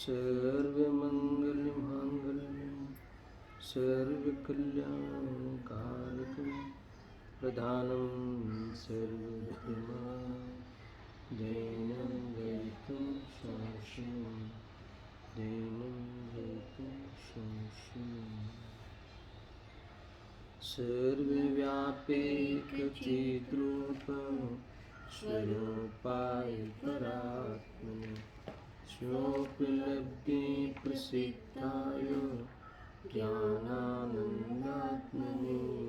सर्वमङ्गलमाङ्गल्यं सर्वकल्याणकारकं प्रधानं सर्वधर्माणां दैनं जयितुं शाश्वतं दैनं जयितुं शाश्वतम् सर्वव्यापैकचिद्रूपं स्वरूपाय परात्मने स्वोपलब्धिप्रसिद्धाय ज्ञानानन्दात्मने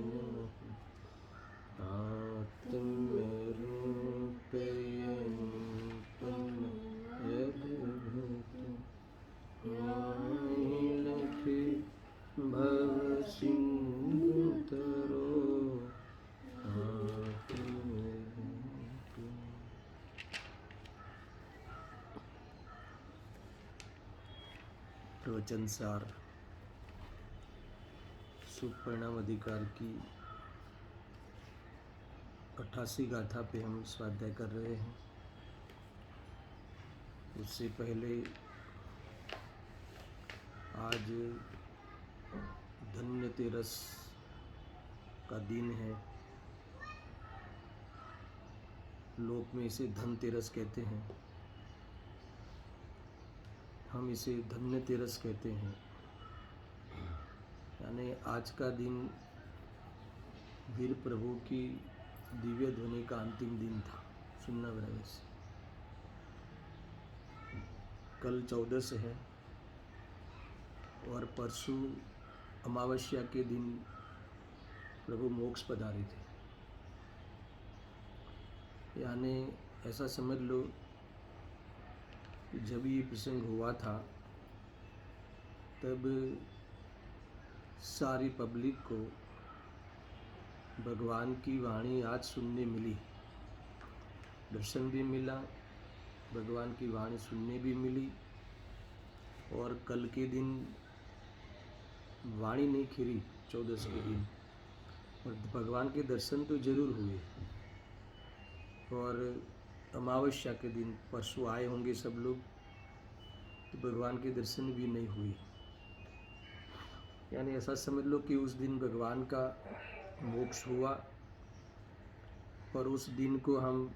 नमः। आत्मरूपेण यद्भूतं माहिलखे भवसिन्धुतरो प्रवचन सार सुपरिणाम अधिकार की 88 गाथा पे हम स्वाध्याय कर रहे हैं। उससे पहले आज धन्वंतरस का दिन है। लोक में इसे धनतेरस कहते हैं, हम इसे धन्वंतरस कहते हैं। यानी आज का दिन वीर प्रभु की दिव्य ध्वनि का अंतिम दिन था, सुनना प्रवेश। कल 14 है और परसों अमावस्या के दिन प्रभु मोक्ष पधारे थे। यानी ऐसा समझ लो कि जब ये प्रसंग हुआ था तब सारी पब्लिक को भगवान की वाणी आज सुनने मिली, दर्शन भी मिला, भगवान की वाणी सुनने भी मिली। और कल के दिन वाणी नहीं खिरी, 14 के दिन, और भगवान के दर्शन तो जरूर हुए। और अमावस्या के दिन परसों आए होंगे सब लोग, तो भगवान के दर्शन भी नहीं हुए। यानी ऐसा समझ लो कि उस दिन भगवान का मोक्ष हुआ। और उस दिन को हम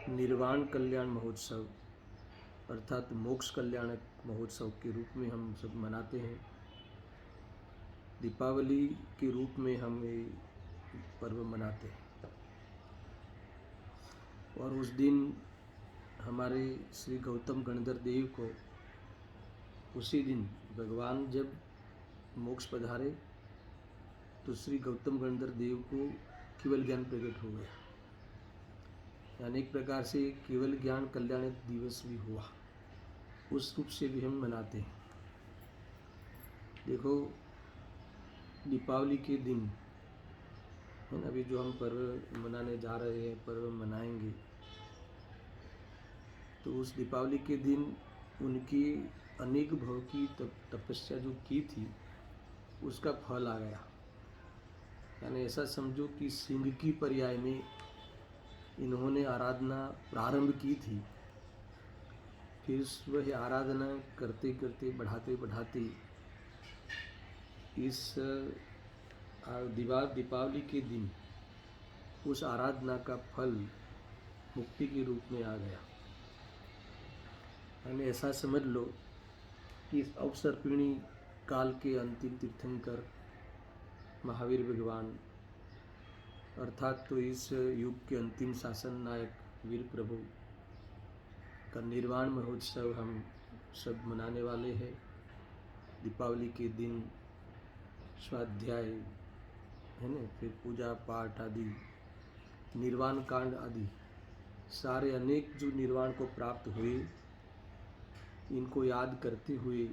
निर्वाण कल्याण महोत्सव अर्थात मोक्ष कल्याण महोत्सव के रूप में हम सब मनाते हैं। दीपावली के रूप में हम ये पर्व मनाते हैं। और उस दिन हमारे श्री गौतम गणधर देव को उसी दिन भगवान जब मोक्ष पधारे तो श्री गौतम गणधर देव को केवल ज्ञान प्रकट हो गया। यानी एक प्रकार से केवल ज्ञान कल्याण दिवस भी हुआ, उस रूप से भी हम मनाते हैं। देखो दीपावली के दिन है ना, अभी जो हम पर्व मनाने जा रहे हैं, पर्व मनाएंगे, तो उस दीपावली के दिन उनकी अनेक भाव की तपस्या जो की थी उसका फल आ गया। यानी ऐसा समझो कि सिंह की पर्याय में इन्होंने आराधना प्रारंभ की थी, फिर वह आराधना करते करते बढ़ाते बढ़ाते इस दीपावली के दिन उस आराधना का फल मुक्ति के रूप में आ गया। यानी ऐसा समझ लो कि इस अवसर्पिणी काल के अंतिम तीर्थंकर महावीर भगवान अर्थात तो इस युग के अंतिम शासन नायक वीर प्रभु का निर्वाण महोत्सव हम सब मनाने वाले हैं। दीपावली के दिन स्वाध्याय है ना, फिर पूजा पाठ आदि, निर्वाण कांड आदि सारे अनेक जो निर्वाण को प्राप्त हुए, इनको याद करते हुए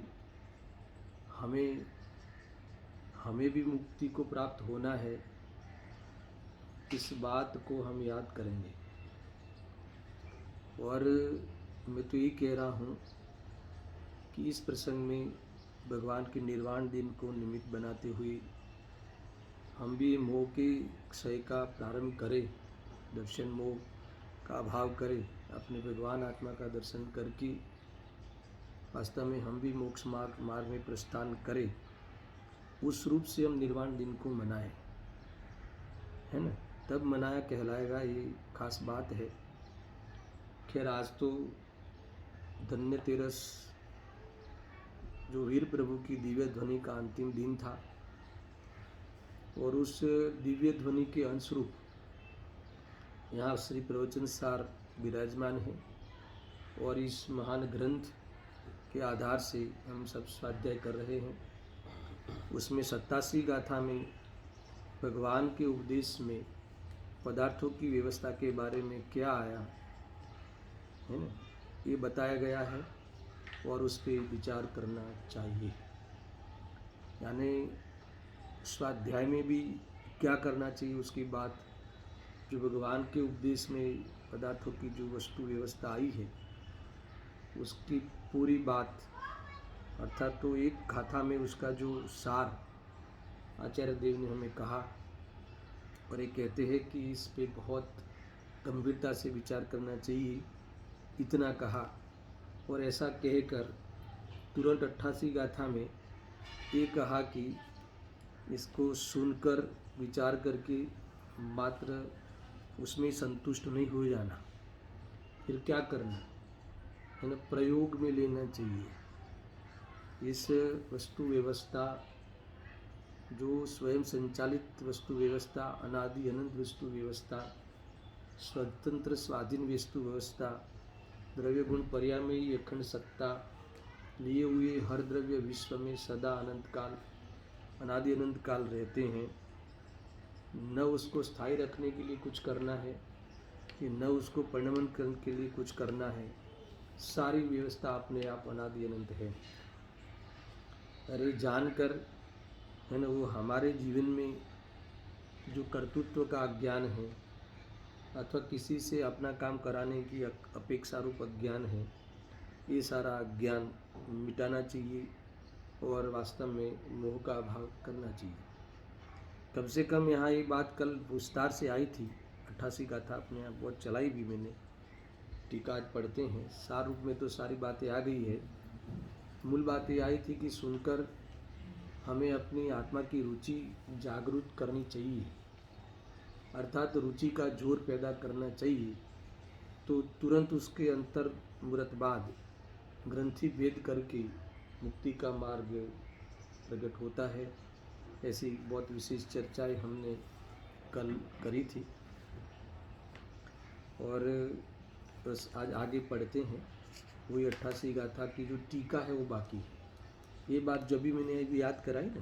हमें भी मुक्ति को प्राप्त होना है, इस बात को हम याद करेंगे। और मैं तो ये कह रहा हूँ कि इस प्रसंग में भगवान के निर्वाण दिन को निमित्त बनाते हुए हम भी मोह के क्षय का प्रारंभ करें, दर्शन मोह का अभाव करें, अपने भगवान आत्मा का दर्शन करके वास्तव में हम भी मोक्ष मार्ग में प्रस्थान करें, उस रूप से हम निर्वाण दिन को मनाएं, है ना, तब मनाया कहलाएगा, ये खास बात है। खैर आज तो धन्य तेरस जो वीर प्रभु की दिव्य ध्वनि का अंतिम दिन था, और उस दिव्य ध्वनि के अंशरूप यहाँ श्री प्रवचन सार विराजमान है, और इस महान ग्रंथ के आधार से हम सब स्वाध्याय कर रहे हैं। उसमें 87 गाथा में भगवान के उपदेश में पदार्थों की व्यवस्था के बारे में क्या आया है ना, ये बताया गया है, और उस पर विचार करना चाहिए। यानी स्वाध्याय में भी क्या करना चाहिए, उसकी बात जो भगवान के उपदेश में पदार्थों की जो वस्तु व्यवस्था आई है उसकी पूरी बात, अर्थात तो एक गाथा में उसका जो सार आचार्य देव ने हमें कहा, और ये कहते हैं कि इस पे बहुत गंभीरता से विचार करना चाहिए, इतना कहा। और ऐसा कहकर तुरंत 88 गाथा में ये कहा कि इसको सुनकर विचार करके मात्र उसमें संतुष्ट नहीं हो जाना, फिर क्या करना है ना, प्रयोग में लेना चाहिए। इस वस्तु व्यवस्था जो स्वयं संचालित वस्तु व्यवस्था, अनादि अनंत वस्तु व्यवस्था, स्वतंत्र स्वाधीन वस्तु व्यवस्था, द्रव्य गुण पर्यायी अखंड सत्ता लिए हुए हर द्रव्य विश्व में सदा अनंत काल अनादि अनंत काल रहते हैं, न उसको स्थायी रखने के लिए कुछ करना है कि न उसको परिणमन करने के लिए कुछ करना है, सारी व्यवस्था अपने आप अनादि अनंत है। अरे जानकर है ना, वो हमारे जीवन में जो कर्तृत्व का अज्ञान है अथवा किसी से अपना काम कराने की अपेक्षा रूप अज्ञान है, ये सारा अज्ञान मिटाना चाहिए और वास्तव में मोह का अभाव करना चाहिए। कम से कम यहाँ ये बात कल विस्तार से आई थी, 88 गाथा अपने आप बहुत चलाई भी मैंने, टीका आज पढ़ते हैं, सार रूप में तो सारी बातें आ गई है। मूल बात ये आई थी कि सुनकर हमें अपनी आत्मा की रुचि जागरूक करनी चाहिए, अर्थात रुचि का जोर पैदा करना चाहिए, तो तुरंत उसके अंतर मुरतबाद ग्रंथि भेद करके मुक्ति का मार्ग प्रकट होता है। ऐसी बहुत विशेष चर्चाएं हमने कल करी थी, और बस आज आगे पढ़ते हैं। वही 88 गाथा की जो टीका है वो बाकी है। ये बात जब भी मैंने अभी याद कराई ना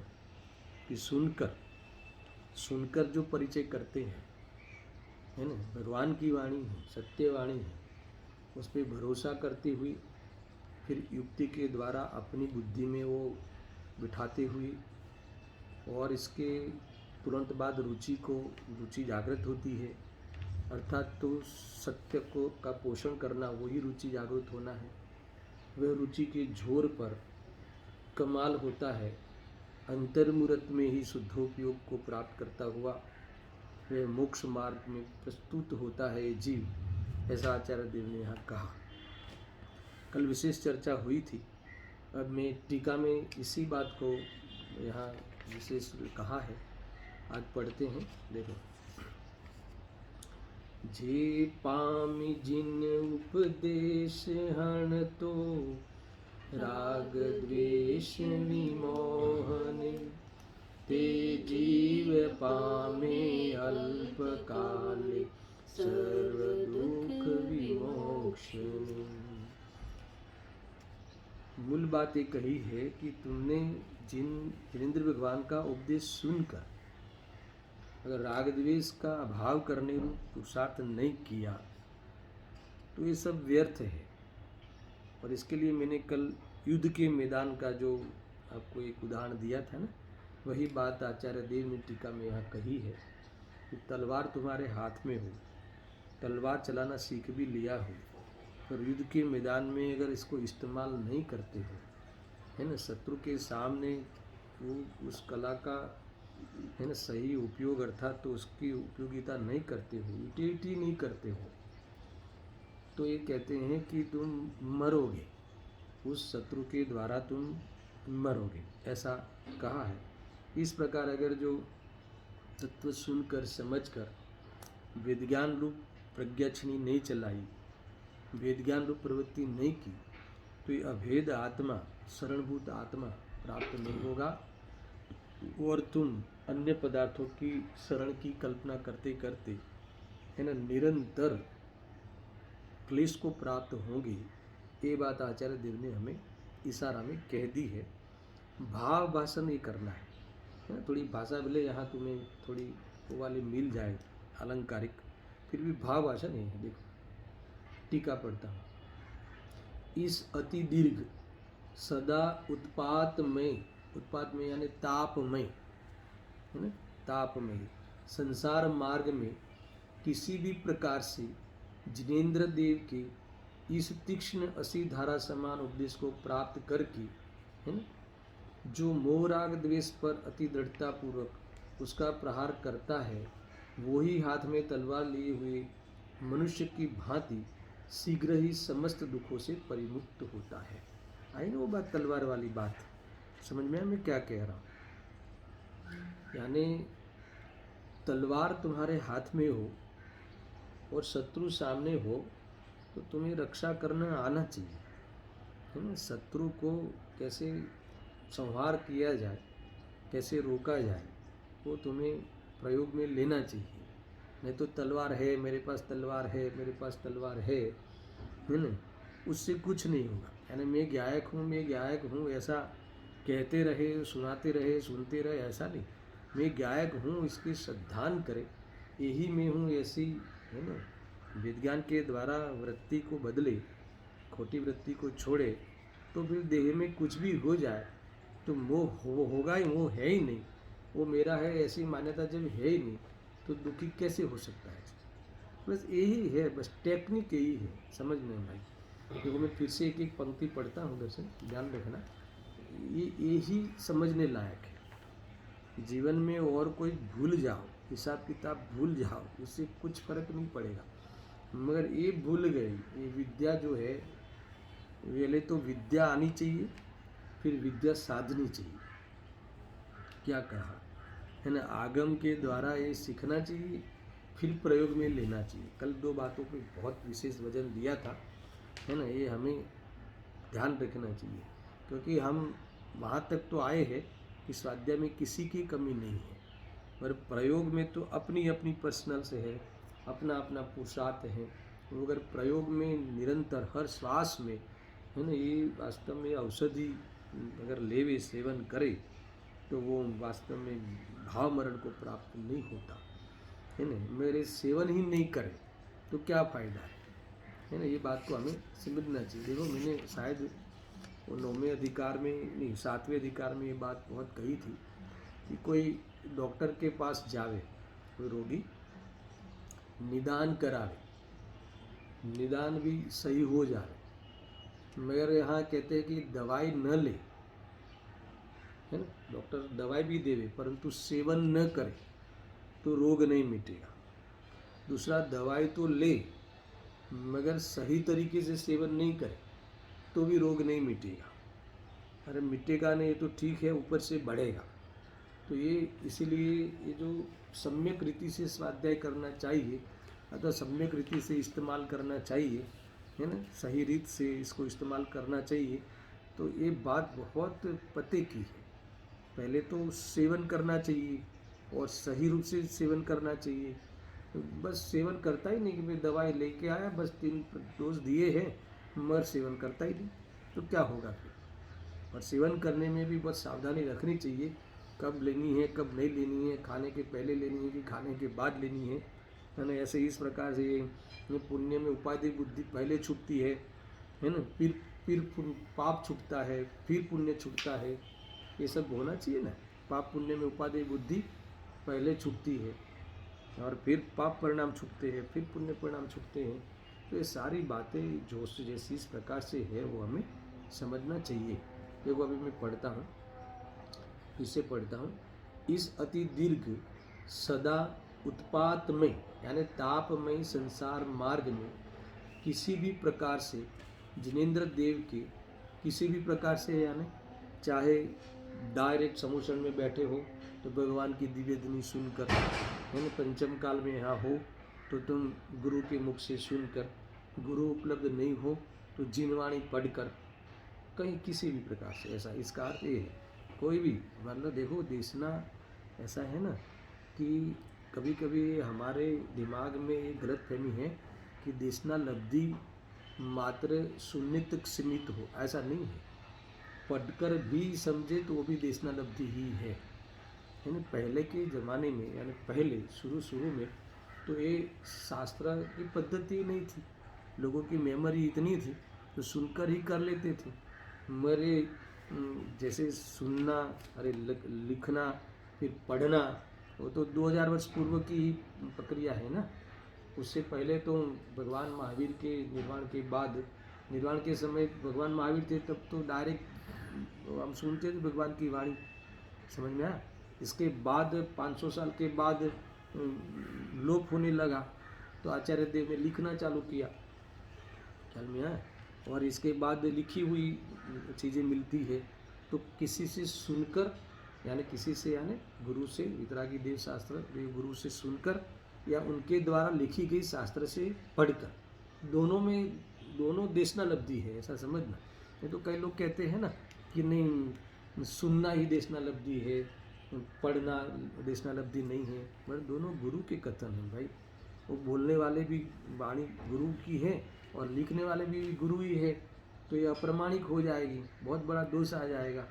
कि सुनकर जो परिचय करते हैं, है ना, भगवान की वाणी है, सत्य वाणी है, उस पर भरोसा करते हुए फिर युक्ति के द्वारा अपनी बुद्धि में वो बिठाते हुए, और इसके तुरंत बाद रुचि जागृत होती है, अर्थात तो सत्य को का पोषण करना वही रुचि जागृत होना है। वह रुचि के जोर पर कमाल होता है, अंतर्मुहूर्त में ही शुद्धोपयोग को प्राप्त करता हुआ वह मोक्ष मार्ग में प्रस्तुत होता है जीव, ऐसा आचार्य देव ने यहाँ कहा। कल विशेष चर्चा हुई थी, अब मैं टीका में इसी बात को यहाँ विशेष कहा है, आज पढ़ते हैं। देखो, जे पामी जिन उपदेश हण तो राग द्वेष विमोहन, ते जीव पामे अल्प काल सर्व दुख विमोक्षण। मूल बात ये कही है कि तुमने जिनेंद्र भगवान का उपदेश सुनकर अगर राग द्वेष का अभाव करने रूप पुरुषार्थ नहीं किया तो ये सब व्यर्थ है। और इसके लिए मैंने कल युद्ध के मैदान का जो आपको एक उदाहरण दिया था ना, वही बात आचार्य देव ने टीका में यहाँ कही है कि तलवार तुम्हारे हाथ में हो, तलवार चलाना सीख भी लिया हो, पर युद्ध के मैदान में अगर इसको इस्तेमाल नहीं करते हो, है ना, शत्रु के सामने वो उस कला का, है ना, सही उपयोग अर्थात तो उसकी उपयोगिता नहीं करते हो, यूटिलिटी नहीं करते हो, तो ये कहते हैं कि तुम मरोगे। उस शत्रु के द्वारा तुम मरोगे, ऐसा कहा है। इस प्रकार अगर जो तत्व सुनकर समझकर वेदज्ञान रूप प्रज्ञाक्षणी नहीं चलाई, वेदज्ञान रूप प्रवृत्ति नहीं की, तो ये अभेद आत्मा, शरणभूत आत्मा प्राप्त नहीं होगा और तुम अन्य पदार्थों की शरण की कल्पना करते करते है ना निरंतर क्लेश को प्राप्त होंगे। ये बात आचार्य देव ने हमें इशारा में कह दी है। भाव भाषण ये करना है ना, थोड़ी भाषा भले यहाँ तुम्हें थोड़ी वो वाली मिल जाए अलंकारिक, फिर भी भाव भाषण नहीं है। देखो टीका पढ़ता हूँ। इस अति दीर्घ सदा उत्पात में यानी तापमय है ना, तापमय संसार मार्ग में किसी भी प्रकार से जिनेन्द्र देव के इस तीक्ष्ण असी धारा समान उपदेश को प्राप्त करके है ना, जो मोह राग द्वेष पर अति दृढ़ता पूर्वक उसका प्रहार करता है, वही हाथ में तलवार लिए हुए मनुष्य की भांति शीघ्र ही समस्त दुखों से परिमुक्त होता है। आई ना वो बात, तलवार वाली बात समझ में मैं क्या कह रहा हूँ। यानी तलवार तुम्हारे हाथ में हो और शत्रु सामने हो तो तुम्हें रक्षा करना आना चाहिए, है ना। शत्रु को कैसे संहार किया जाए, कैसे रोका जाए, वो तुम्हें प्रयोग में लेना चाहिए। नहीं तो तलवार है मेरे पास, तलवार है मेरे पास, तलवार है ना, उससे कुछ नहीं होगा। यानी मैं गायक हूँ ऐसा कहते रहे, सुनाते रहे, सुनते रहे, ऐसा नहीं। मैं गायक हूँ इसकी श्रद्धान करे, यही मैं हूँ ऐसी है ना, विज्ञान के द्वारा वृत्ति को बदले, खोटी वृत्ति को छोड़े, तो फिर देह में कुछ भी हो जाए तो मोह होगा ही, वो है ही नहीं, वो मेरा है ऐसी मान्यता जब है ही नहीं तो दुखी कैसे हो सकता है। बस यही है, बस टेक्निक यही है, समझ में भाई। देखो मैं फिर से एक एक पंक्ति पढ़ता हूँ, दर्शन ध्यान रखना, ये यही समझने लायक है। जीवन में और कोई भूल जाओ, हिसाब किताब भूल जाओ, उससे कुछ फर्क नहीं पड़ेगा, मगर ये भूल गए, ये विद्या जो है, पहले तो विद्या आनी चाहिए, फिर विद्या साधनी चाहिए। क्या कहा है ना, आगम के द्वारा ये सीखना चाहिए, फिर प्रयोग में लेना चाहिए। कल दो बातों पे बहुत विशेष वजन दिया था, है ना, ये हमें ध्यान रखना चाहिए, क्योंकि हम वहाँ तक तो आए हैं कि स्वाध्याय में किसी की कमी नहीं है, पर प्रयोग में तो अपनी अपनी पर्सनल से है, अपना अपना पुरुषार्थ है। वो अगर प्रयोग में निरंतर हर श्वास में है ना, ये वास्तव में औषधि अगर लेवे, सेवन करे, तो वो वास्तव में भाव मरण को प्राप्त नहीं होता है ना। मेरे सेवन ही नहीं करे तो क्या फ़ायदा है ना, ये बात को हमें समझना चाहिए। देखो मैंने शायद वो 9वें अधिकार में नहीं, 7वें अधिकार में ये बात बहुत कही थी कि कोई डॉक्टर के पास जावे, कोई रोगी निदान करावे, निदान भी सही हो जाए, मगर यहाँ कहते हैं कि दवाई न ले, है ना, डॉक्टर दवाई भी देवे परंतु सेवन न करे तो रोग नहीं मिटेगा। दूसरा, दवाई तो ले मगर सही तरीके से सेवन नहीं करे तो भी रोग नहीं मिटेगा। अरे मिटेगा नहीं तो ठीक है, ऊपर से बढ़ेगा। तो ये इसीलिए ये जो सम्यक रीति से स्वाध्याय करना चाहिए, अथवा सम्यक रीति से इस्तेमाल करना चाहिए, है ना, सही रीत से इसको इस्तेमाल करना चाहिए। तो ये बात बहुत पते की है। पहले तो सेवन करना चाहिए और सही रूप से सेवन करना चाहिए। तो बस सेवन करता ही नहीं कि मैं दवाई लेके आया, बस 3 डोज दिए हैं, मगर सेवन करता ही नहीं, तो क्या होगा फिर। और सेवन करने में भी बहुत सावधानी रखनी चाहिए, कब लेनी है कब नहीं लेनी है, खाने के पहले लेनी है कि खाने के बाद लेनी है ना। ऐसे इस प्रकार से ये पुण्य में उपाधि बुद्धि पहले छूटती है ना, फिर पाप छूटता है, फिर पुण्य छूटता है, ये सब होना चाहिए ना। पाप पुण्य में उपाधि बुद्धि पहले छूटती है और फिर पाप परिणाम छूटते हैं, फिर पुण्य परिणाम छूटते हैं। तो ये सारी बातें जो जैसी इस प्रकार से है वो हमें समझना चाहिए। देखो अभी मैं पढ़ता हूँ, इसे पढ़ता हूँ। इस अति दीर्घ सदा उत्पात में यानी तापमय संसार मार्ग में किसी भी प्रकार से जिनेन्द्र देव के किसी भी प्रकार से, यानी चाहे डायरेक्ट समुचरण में बैठे हो तो भगवान की दिव्य ध्वनि सुनकर, यानी पंचम काल में यहाँ हो तो तुम गुरु के मुख से सुनकर, गुरु उपलब्ध नहीं हो तो जिनवाणी पढ़कर, कहीं किसी भी प्रकार से, ऐसा इसका अर्थ ये है। कोई भी मतलब देखो, देशना ऐसा है ना कि कभी कभी हमारे दिमाग में ये गलत फहमी है कि देशना लब्धि मात्र सुनने तक सीमित हो, ऐसा नहीं है। पढ़कर भी समझे तो वो भी देशना लब्धि ही है। यानी पहले के ज़माने में, यानी पहले शुरू में तो ये शास्त्र की पद्धति नहीं थी, लोगों की मेमोरी इतनी थी तो सुनकर ही कर लेते थे। मेरे जैसे सुनना, अरे लिखना, फिर पढ़ना, वो तो 2000 वर्ष पूर्व की ही प्रक्रिया है ना। उससे पहले तो भगवान महावीर के निर्वाण के बाद, निर्वाण के समय भगवान महावीर थे तब तो डायरेक्ट हम सुनते थे भगवान की वाणी, समझ में आया। इसके बाद 500 साल के बाद लोप होने लगा तो आचार्य देव ने लिखना चालू किया, ख्याल में आया। और इसके बाद लिखी हुई चीज़ें मिलती है तो किसी से सुनकर, यानी किसी से, यानी गुरु से, वितरागी देव शास्त्र देव गुरु से सुनकर या उनके द्वारा लिखी गई शास्त्र से पढ़कर, दोनों देशना लब्धि है, ऐसा समझना। नहीं तो कई लोग कहते हैं ना कि नहीं, सुनना ही देशना लब्धि है, पढ़ना देशना लब्धि नहीं है। पर दोनों गुरु के कथन हैं भाई। वो बोलने वाले भी वाणी गुरु की है और लिखने वाले भी गुरु ही है, तो ये अप्रमाणिक हो जाएगी, बहुत बड़ा दोष आ जाएगा।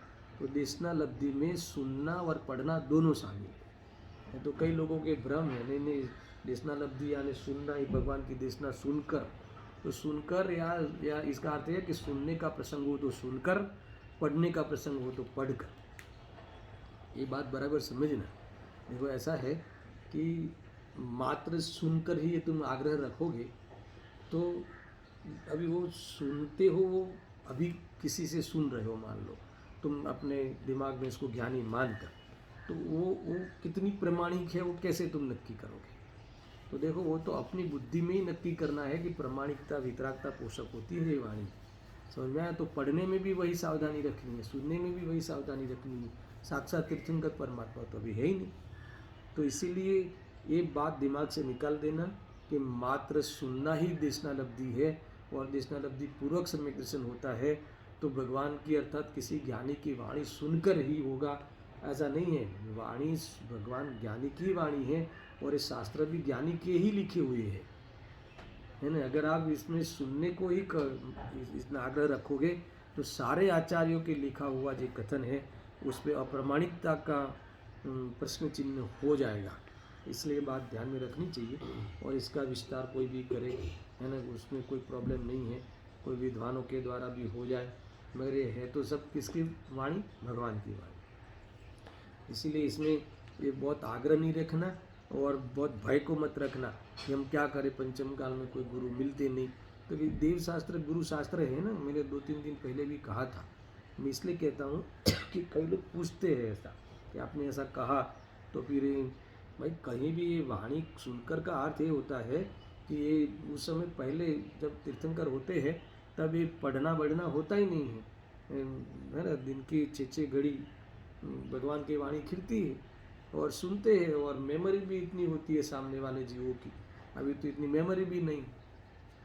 तो देशना लब्धि में सुनना और पढ़ना दोनों शामिल है। तो कई लोगों के भ्रम है, नहीं देशना लब्धि यानी सुनना ही भगवान की देशना सुनकर, तो सुनकर या इसका अर्थ है कि सुनने का प्रसंग हो तो सुनकर, पढ़ने का प्रसंग हो तो पढ़कर। ये बात बराबर समझना। देखो ऐसा है कि मात्र सुनकर ही ये तुम आग्रह रखोगे तो अभी वो सुनते हो, वो अभी किसी से सुन रहे हो, मान लो तुम अपने दिमाग में इसको ज्ञानी मानकर, तो वो कितनी प्रमाणिक है वो कैसे तुम नक्की करोगे। तो देखो वो तो अपनी बुद्धि में ही नक्की करना है कि प्रमाणिकता वितरागता पोषक होती है ये वाणी, समझ में आया। तो पढ़ने में भी वही सावधानी रखनी है, सुनने में भी वही सावधानी रखनी है। साक्षात तीर्थंकर परमात्मा तो अभी है ही नहीं। तो इसीलिए ये बात दिमाग से निकाल देना कि मात्र सुनना ही देशना लब्धि है और देशना लब्धि पूर्वक समय दर्शन होता है तो भगवान की अर्थात किसी ज्ञानी की वाणी सुनकर ही होगा, ऐसा नहीं है। वाणी भगवान ज्ञानी की वाणी है और ये शास्त्र भी ज्ञानी के ही लिखे हुए हैं, है ना। अगर आप इसमें सुनने को ही इतना आग्रह रखोगे तो सारे आचार्यों के लिखा हुआ जो कथन है उस पर अप्रामाणिकता का प्रश्न चिन्ह हो जाएगा। इसलिए बात ध्यान में रखनी चाहिए और इसका विस्तार कोई भी करे, है ना, उसमें कोई प्रॉब्लम नहीं है। कोई विद्वानों के द्वारा भी हो जाए, मगर ये है तो सब किसकी वाणी, भगवान की वाणी। इसीलिए इसमें ये बहुत आग्रह नहीं रखना और बहुत भय को मत रखना कि हम क्या करें, पंचम काल में कोई गुरु मिलते नहीं। तो ये देव शास्त्र गुरु शास्त्र है ना, मैंने 2-3 दिन पहले भी कहा था। मैं इसलिए कहता हूँ कि कई लोग पूछते हैं ऐसा कि आपने ऐसा कहा, तो फिर भाई कहीं भी ये वाणी सुनकर का अर्थ ये होता है कि ये उस समय पहले जब तीर्थंकर होते हैं तब ये पढ़ना बढ़ना होता ही नहीं है ना। दिन की 6-6 घड़ी भगवान की वाणी खिलती है और सुनते हैं और मेमोरी भी इतनी होती है सामने वाले जीवों की, अभी तो इतनी मेमोरी भी नहीं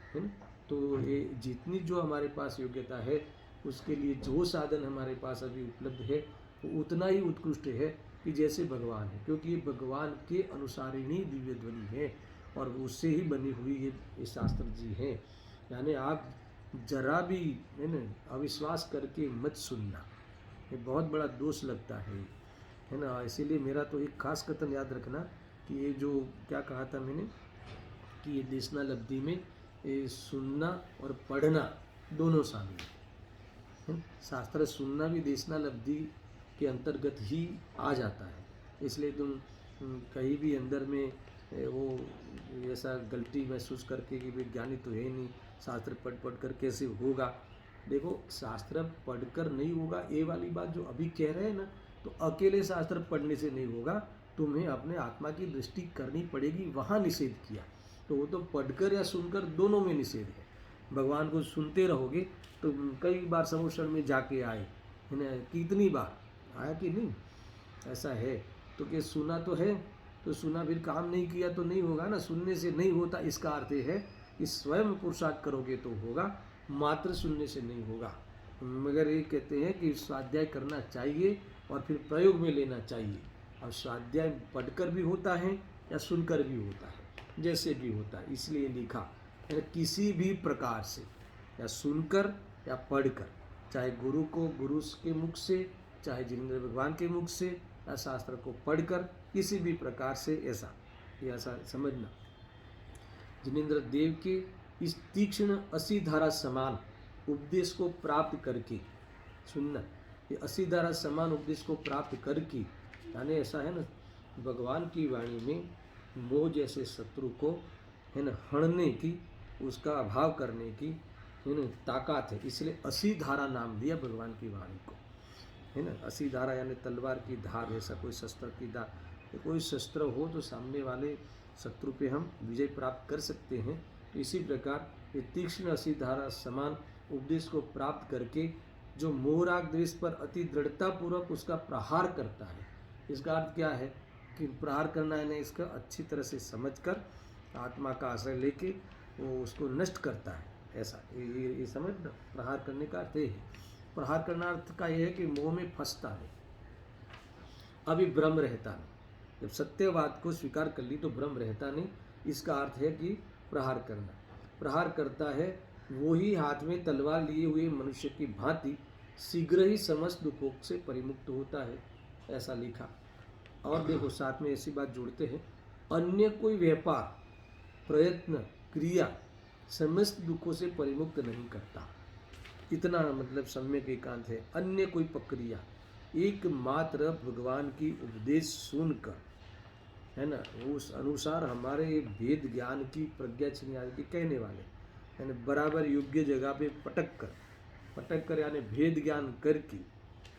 है ना। तो ये जितनी जो हमारे पास योग्यता है उसके लिए जो साधन हमारे पास अभी उपलब्ध है वो उतना ही उत्कृष्ट है कि जैसे भगवान है, क्योंकि ये भगवान के अनुसारिणी दिव्य ध्वनि है और उससे ही बनी हुई ये शास्त्र जी हैं। यानी आप जरा भी, है ना, अविश्वास करके मत सुनना, ये बहुत बड़ा दोष लगता है ना। इसीलिए मेरा तो एक खास कथन याद रखना कि ये जो क्या कहा था मैंने कि ये देशना लब्धि में ये सुनना और पढ़ना दोनों शामिल है। शास्त्र सुनना भी देशना लब्धि के अंतर्गत ही आ जाता है। इसलिए तुम कहीं भी अंदर में वो ऐसा गलती महसूस करके कि भाई ज्ञानी तो है नहीं, शास्त्र पढ़ कर कैसे होगा। देखो शास्त्र पढ़कर नहीं होगा, ये वाली बात जो अभी कह रहे हैं ना, तो अकेले शास्त्र पढ़ने से नहीं होगा, तुम्हें अपने आत्मा की दृष्टि करनी पड़ेगी, वहाँ निषेध किया। तो वो तो पढ़कर या सुनकर दोनों में निषेध है। भगवान को सुनते रहोगे तो कई बार समोषण में जाके आए, है ना, कितनी बार आया कि नहीं, ऐसा है। तो क्या सुना तो है, तो सुना फिर काम नहीं किया तो नहीं होगा ना, सुनने से नहीं होता, इसका अर्थ है कि स्वयं पुरुषार्थ करोगे तो होगा, मात्र सुनने से नहीं होगा। मगर ये कहते हैं कि स्वाध्याय करना चाहिए और फिर प्रयोग में लेना चाहिए। अब स्वाध्याय पढ़कर भी होता है या सुनकर भी होता है, जैसे भी होता है, इसलिए लिखा है किसी भी प्रकार से, या सुनकर या पढ़कर, चाहे गुरु के मुख से, चाहे जिनेंद्र भगवान के मुख से, या शास्त्र को पढ़कर, किसी भी प्रकार से ऐसा समझना। जिनेंद्र देव के इस तीक्ष्ण 80 धारा समान उपदेश को प्राप्त करके, सुनना, ये 80 धारा समान उपदेश को प्राप्त करके, यानी ऐसा है ना, भगवान की वाणी में मोह जैसे शत्रु को, है ना, हड़ने की, उसका अभाव करने की, है ना, ताकत है। इसलिए 80 धारा नाम दिया भगवान की वाणी को, है ना। 80 धारा यानी तलवार की धार, ऐसा कोई शस्त्र की धार, कोई शस्त्र हो तो सामने वाले शत्रु पे हम विजय प्राप्त कर सकते हैं। इसी प्रकार ये तीक्ष्ण 80 धारा समान उपदेश को प्राप्त करके जो मोहराग द्वेष पर अति दृढ़तापूर्वक उसका प्रहार करता है, इसका अर्थ क्या है कि प्रहार करना है, इसका अच्छी तरह से समझकर आत्मा का आश्रय लेके वो उसको नष्ट करता है, ऐसा ये समझना। प्रहार करने का अर्थ ये है, प्रहार करना अर्थ का ये है कि मोह में फंसता नहीं, अभी भ्रम रहता नहीं। जब सत्यवाद को स्वीकार कर ली तो भ्रम रहता नहीं, इसका अर्थ है कि प्रहार करना। प्रहार करता है वो ही हाथ में तलवार लिए हुए मनुष्य की भांति शीघ्र ही समस्त दुखों से परिमुक्त होता है, ऐसा लिखा। और देखो साथ में ऐसी बात जोड़ते हैं, अन्य कोई व्यापार, प्रयत्न, क्रिया समस्त दुखों से परिमुक्त नहीं करता, इतना मतलब सम्यक एकांत है। अन्य कोई प्रक्रिया, एकमात्र भगवान की उपदेश सुनकर, है ना, उस अनुसार हमारे वेद ज्ञान की प्रज्ञा छिनी आदि के कहने वाले, यानी बराबर योग्य जगह पे पटक कर यानी भेद ज्ञान करके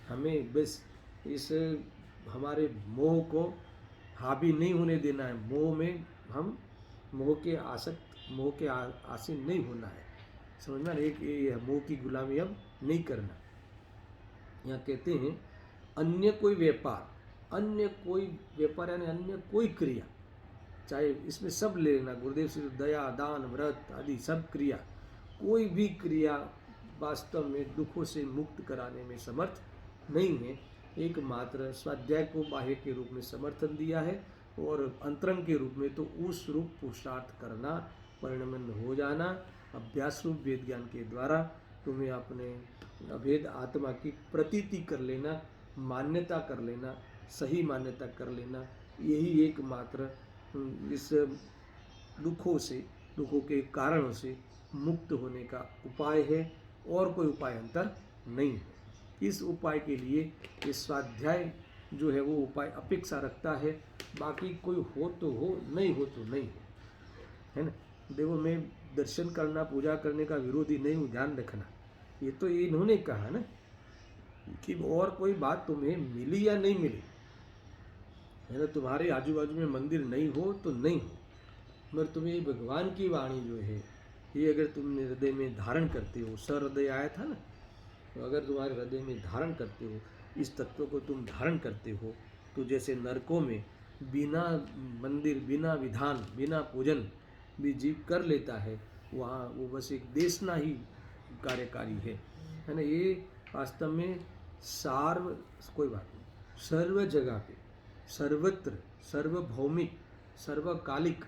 हमें बस इस हमारे मोह को हावी नहीं होने देना है। मोह के आसीन नहीं होना है, समझना। एक ये मोह की गुलामी अब नहीं करना। यहाँ कहते हैं अन्य कोई व्यापार यानी अन्य कोई क्रिया, चाहे इसमें सब ले लेना, गुरुदेव से दया, दान, व्रत आदि सब क्रिया, कोई भी क्रिया वास्तव में दुखों से मुक्त कराने में समर्थ नहीं है। एकमात्र स्वाध्याय को बाह्य के रूप में समर्थन दिया है और अंतरंग के रूप में तो उस रूप पुरुषार्थ करना, परिणमन हो जाना, अभ्यास रूप वेद ज्ञान के द्वारा तुम्हें अपने अभेद आत्मा की प्रतीति कर लेना, मान्यता कर लेना, सही मान्यता कर लेना, यही एकमात्र इस दुखों के कारणों से मुक्त होने का उपाय है, और कोई उपाय अंतर नहीं है। इस उपाय के लिए ये स्वाध्याय जो है वो उपाय अपेक्षा रखता है, बाकी कोई हो तो हो, नहीं हो तो नहीं हो, है ना। देखो मैं दर्शन करना, पूजा करने का विरोधी नहीं हूँ, ध्यान रखना। ये तो इन्होंने कहा ना कि और कोई बात तुम्हें मिली या नहीं मिली, है ना, तुम्हारे आजू बाजू में मंदिर नहीं हो तो नहीं हो, मगर तुम्हें भगवान की वाणी जो है ये अगर तुम हृदय में धारण करते हो, सहृदय आया था ना, तो अगर तुम्हारे हृदय में धारण करते हो, इस तत्व को तुम धारण करते हो, तो जैसे नरकों में बिना मंदिर, बिना विधान, बिना पूजन भी जीव कर लेता है, वहाँ वो बस एक देशना ही कार्यकारी है ना। ये वास्तव में कोई बात नहीं, सर्व जगह पे, सर्वत्र, सर्वभौमिक, सर्वकालिक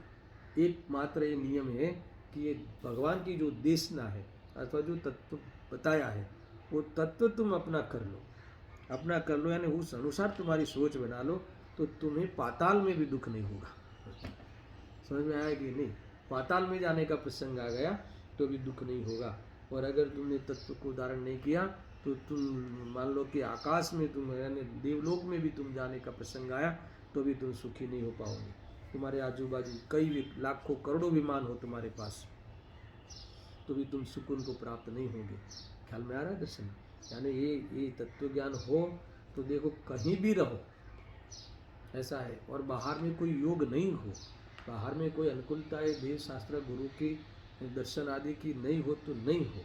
एकमात्र ये नियम है कि ये भगवान की जो देशना है अथवा जो तत्व बताया है वो तत्व तुम अपना कर लो, यानी उस अनुसार तुम्हारी सोच बना लो, तो तुम्हें पाताल में भी दुख नहीं होगा। समझ में आया कि नहीं? पाताल में जाने का प्रसंग आ गया तो भी दुख नहीं होगा, और अगर तुमने तत्व को धारण नहीं किया तो तुम मान लो कि आकाश में तुम, यानी देवलोक में भी तुम जाने का प्रसंग आया तो भी तुम सुखी नहीं हो पाओगे। तुम्हारे आजू बाजू कई भी लाखों करोड़ों विमान हो तुम्हारे पास, तो भी तुम सुकून को प्राप्त नहीं होगे। ख्याल में आ रहा है दर्शन? यानी ये तत्व ज्ञान हो तो देखो कहीं भी रहो, ऐसा है। और बाहर में कोई योग नहीं हो, बाहर में कोई अनुकूलता है, देव शास्त्र गुरु की दर्शन आदि की नहीं हो तो नहीं हो,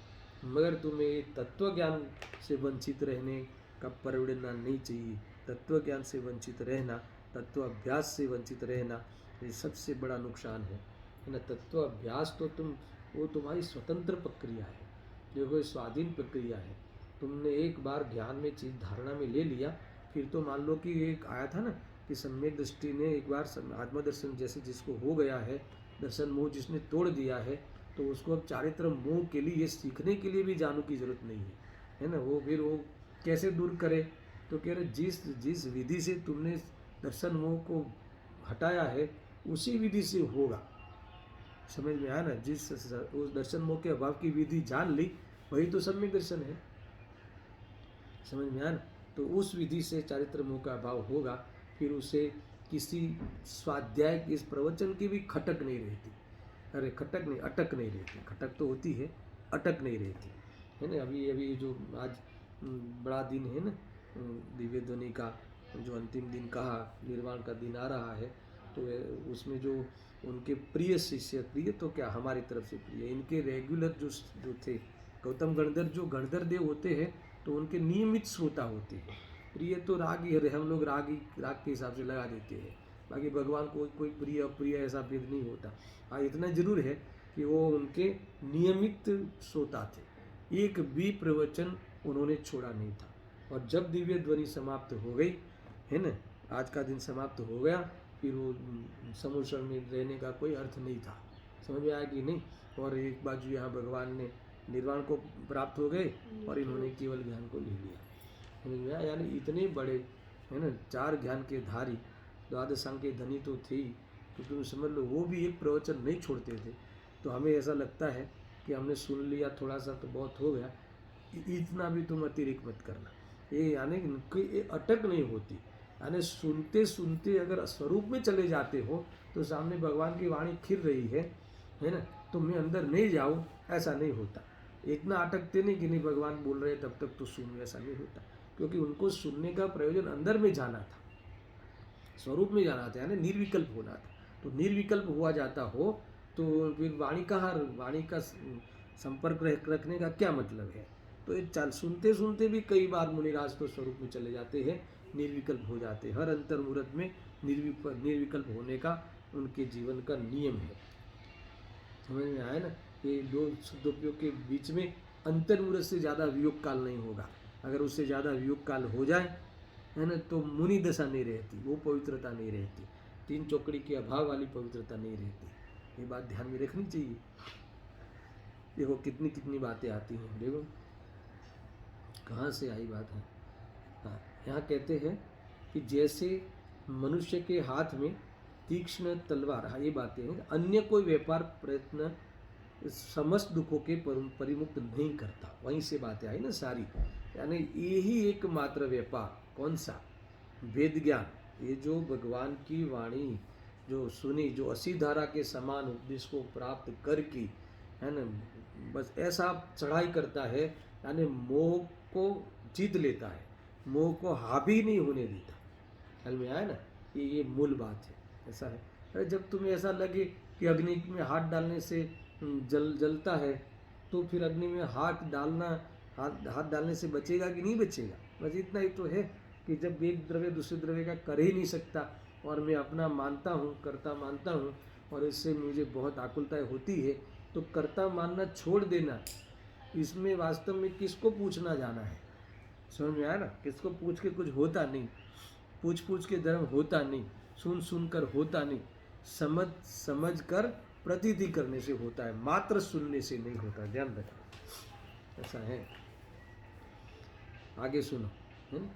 मगर तुम्हें तत्व ज्ञान से वंचित रहने का परिणना नहीं चाहिए। तत्व ज्ञान से वंचित रहना, तत्व अभ्यास से वंचित रहना, ये सबसे बड़ा नुकसान है ना। तत्व अभ्यास तो वो तुम्हारी स्वतंत्र प्रक्रिया है, जो कोई स्वाधीन प्रक्रिया है। तुमने एक बार ध्यान में चीज धारणा में ले लिया, फिर तो मान लो कि एक आया था ना कि सम्यक दृष्टि ने एक बार आत्मदर्शन जैसे जिसको हो गया है, दर्शन मोह जिसने तोड़ दिया है, तो उसको अब चारों तरफ मोह के लिए, ये सीखने के लिए भी जानू की जरूरत नहीं है ना। वो फिर वो कैसे दूर करे, तो कह रहे जिस विधि से तुमने दर्शन मोह को हटाया है उसी विधि से होगा। समझ में आया ना, उस दर्शन मोह के अभाव की विधि जान ली, वही तो सम्यक दर्शन है। समझ में आया ना, तो उस विधि से चारित्र मोह का अभाव होगा, फिर उसे किसी स्वाध्याय की, इस प्रवचन की भी खटक नहीं रहती। अरे खटक नहीं, अटक नहीं रहती। खटक तो होती है, अटक नहीं रहती है ना। अभी जो आज बड़ा दिन है ना, दिव्य ध्वनि का जो अंतिम दिन कहा, निर्वाण का दिन आ रहा है, तो उसमें जो उनके प्रिय शिष्य, प्रिय तो क्या हमारी तरफ से प्रिय, इनके रेगुलर जो थे गौतम गणधर, जो गणधर देव होते हैं तो उनके नियमित श्रोता होते हैं। प्रिय तो राग ही है, हम लोग राग के हिसाब से लगा देते हैं, बाकी भगवान को कोई प्रिय अप्रिय ऐसा भेद नहीं होता। हाँ इतना जरूर है कि वो उनके नियमित श्रोता थे, एक भी प्रवचन उन्होंने छोड़ा नहीं था। और जब दिव्य ध्वनि समाप्त हो गई है ना, आज का दिन समाप्त हो गया, फिर वो समुद्र में रहने का कोई अर्थ नहीं था। समझ में आया कि नहीं। और एक बाजू यहाँ भगवान ने निर्वाण को प्राप्त हो गए और इन्होंने केवल ज्ञान को ले लिया। समझ में आया, यानी इतने बड़े है ना, 4 ज्ञान के धारी, द्वादशांग के धनी तो थे ही, तो तुम समझ लो वो भी एक प्रवचन नहीं छोड़ते थे। तो हमें ऐसा लगता है कि हमने सुन लिया थोड़ा सा तो बहुत हो गया, इतना भी तुम अतिरिक्त मत करना। ये यानी कि अटक नहीं होती, यानी सुनते सुनते अगर स्वरूप में चले जाते हो तो सामने भगवान की वाणी खिर रही है ना, तो मैं अंदर नहीं जाऊँ, ऐसा नहीं होता। इतना अटकते नहीं कि नहीं भगवान बोल रहे तब तक तो सुन, ऐसा नहीं होता। क्योंकि उनको सुनने का प्रयोजन अंदर में जाना था, स्वरूप में जाना था, यानी निर्विकल्प होना था। तो निर्विकल्प हुआ जाता हो तो फिर वाणी का संपर्क रखने का क्या मतलब है। तो ये सुनते सुनते भी कई बार मुनिराज तो स्वरूप में चले जाते हैं, निर्विकल्प हो जाते हैं। हर अंतर मुहूर्त में निर्विकल्प होने का उनके जीवन का नियम है। समझ में आया ना। ये 2 शब्दों के बीच में अंतर मुहूर्त से ज़्यादा वियोग काल नहीं होगा। अगर उससे ज़्यादा वियोग काल हो जाए है ना, तो मुनि दशा नहीं रहती, वो पवित्रता नहीं रहती, 3 चौकड़ी के अभाव वाली पवित्रता नहीं रहती। ये बात ध्यान में रखनी चाहिए। देखो कितनी कितनी बातें आती हैं, देखो कहाँ से आई बात है। हाँ, यहाँ कहते हैं कि जैसे मनुष्य के हाथ में तीक्ष्ण तलवार, हाँ ये बातें हैं, अन्य कोई व्यापार प्रयत्न समस्त दुखों के परिमुक्त नहीं करता। वहीं से बातें आई ना सारी, यानी यही एकमात्र व्यापार कौन सा, वेद ज्ञान। ये जो भगवान की वाणी जो सुनी, जो असी धारा के समान उपदेश को प्राप्त करके है ना, बस ऐसा चढ़ाई करता है, यानी मोह को जीत लेता है, मोह को हावी नहीं होने देता। ख्याल में आया ना, ये मूल बात है। ऐसा है, अरे जब तुम्हें ऐसा लगे कि अग्नि में हाथ डालने से जलता है, तो फिर अग्नि में हाथ डालने से बचेगा कि नहीं बचेगा। बस इतना ही तो है कि जब एक द्रव्य दूसरे द्रव्य का कर ही नहीं सकता, और मैं अपना मानता हूँ, कर्ता मानता हूँ, और इससे मुझे बहुत आकुलताएं होती है, तो कर्ता मानना छोड़ देना, इसमें वास्तव में किसको पूछना जाना है। समझ में आया ना, किसको पूछ के कुछ होता नहीं, पूछ के धर्म होता नहीं, सुन कर होता नहीं, समझ कर प्रतीति करने से होता है, मात्र सुनने से नहीं होता। ध्यान रखना, ऐसा है। आगे सुनो, है ना?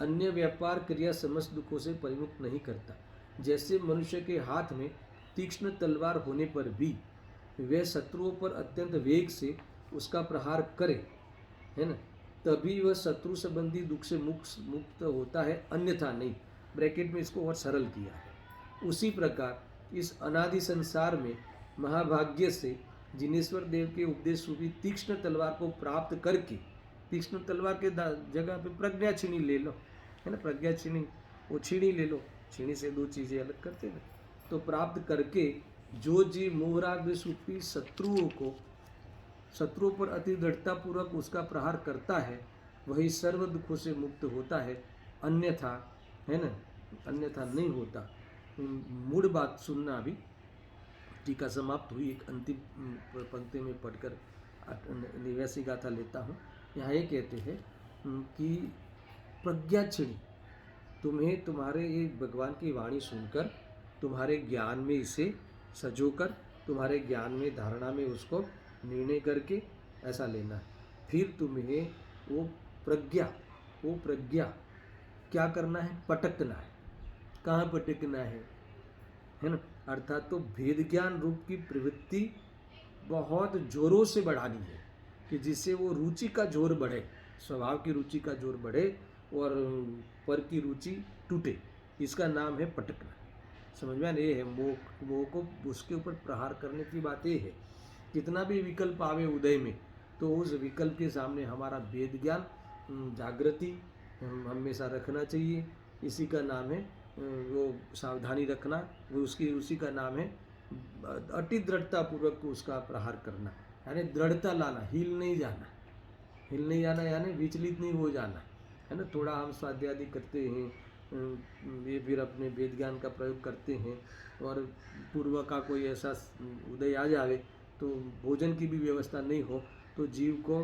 अन्य व्यापार क्रिया समस्त दुखों से परिमुक्त नहीं करता। जैसे मनुष्य के हाथ में तीक्ष्ण तलवार होने पर भी वह शत्रुओं पर अत्यंत वेग से उसका प्रहार करे, है ना, तभी वह शत्रु संबंधी दुख से मुक्त होता है, अन्यथा नहीं। ब्रैकेट में इसको और सरल किया है। उसी प्रकार इस अनादि संसार में महाभाग्य से जिनेश्वर देव के उपदेश रूपी तीक्ष्ण तलवार को प्राप्त करके, तीक्ष्ण तलवार के जगह पे प्रज्ञा छीनी ले लो, है ना, प्रज्ञा छीनी, वो छीनी ले लो, छीनी से 2 चीज़ें अलग करते हैं, तो प्राप्त करके जो जीव मोहराग रूपी शत्रुओं पर अति दृढ़तापूर्वक उसका प्रहार करता है वही सर्व दुखों से मुक्त होता है, अन्यथा, है ना, अन्यथा नहीं होता। मूड बात सुनना। अभी टीका समाप्त हुई, एक अंतिम पंक्ति में पढ़कर निवासी गाथा लेता हूँ। यहाँ ये कहते हैं कि प्रज्ञा क्षीणी, तुम्हें तुम्हारे ये भगवान की वाणी सुनकर तुम्हारे ज्ञान में इसे सजोकर तुम्हारे ज्ञान में धारणा में उसको निर्णय करके ऐसा लेना है। फिर तुम्हें वो प्रज्ञा क्या करना है? पटकना है। कहाँ पटकना है ना? अर्थात तो भेद ज्ञान रूप की प्रवृत्ति बहुत जोरों से बढ़ानी है कि जिससे वो रुचि का जोर बढ़े, स्वभाव की रुचि का जोर बढ़े और पर की रुचि टूटे। इसका नाम है पटकना। समझ में ये है मोह को उसके ऊपर प्रहार करने की बात ये है। कितना भी विकल्प आवे उदय में, तो उस विकल्प के सामने हमारा वेद ज्ञान जागृति हमेशा रखना चाहिए। इसी का नाम है वो सावधानी रखना, वो उसी का नाम है अति दृढ़ता पूर्वक उसका प्रहार करना, यानी दृढ़ता लाना, हिल नहीं जाना यानी विचलित नहीं हो जाना, है ना। थोड़ा हम स्वाध्याय करते हैं, ये फिर अपने वेद ज्ञान का प्रयोग करते हैं और पूर्व का कोई ऐसा उदय आ जावे तो भोजन की भी व्यवस्था नहीं हो तो जीव को,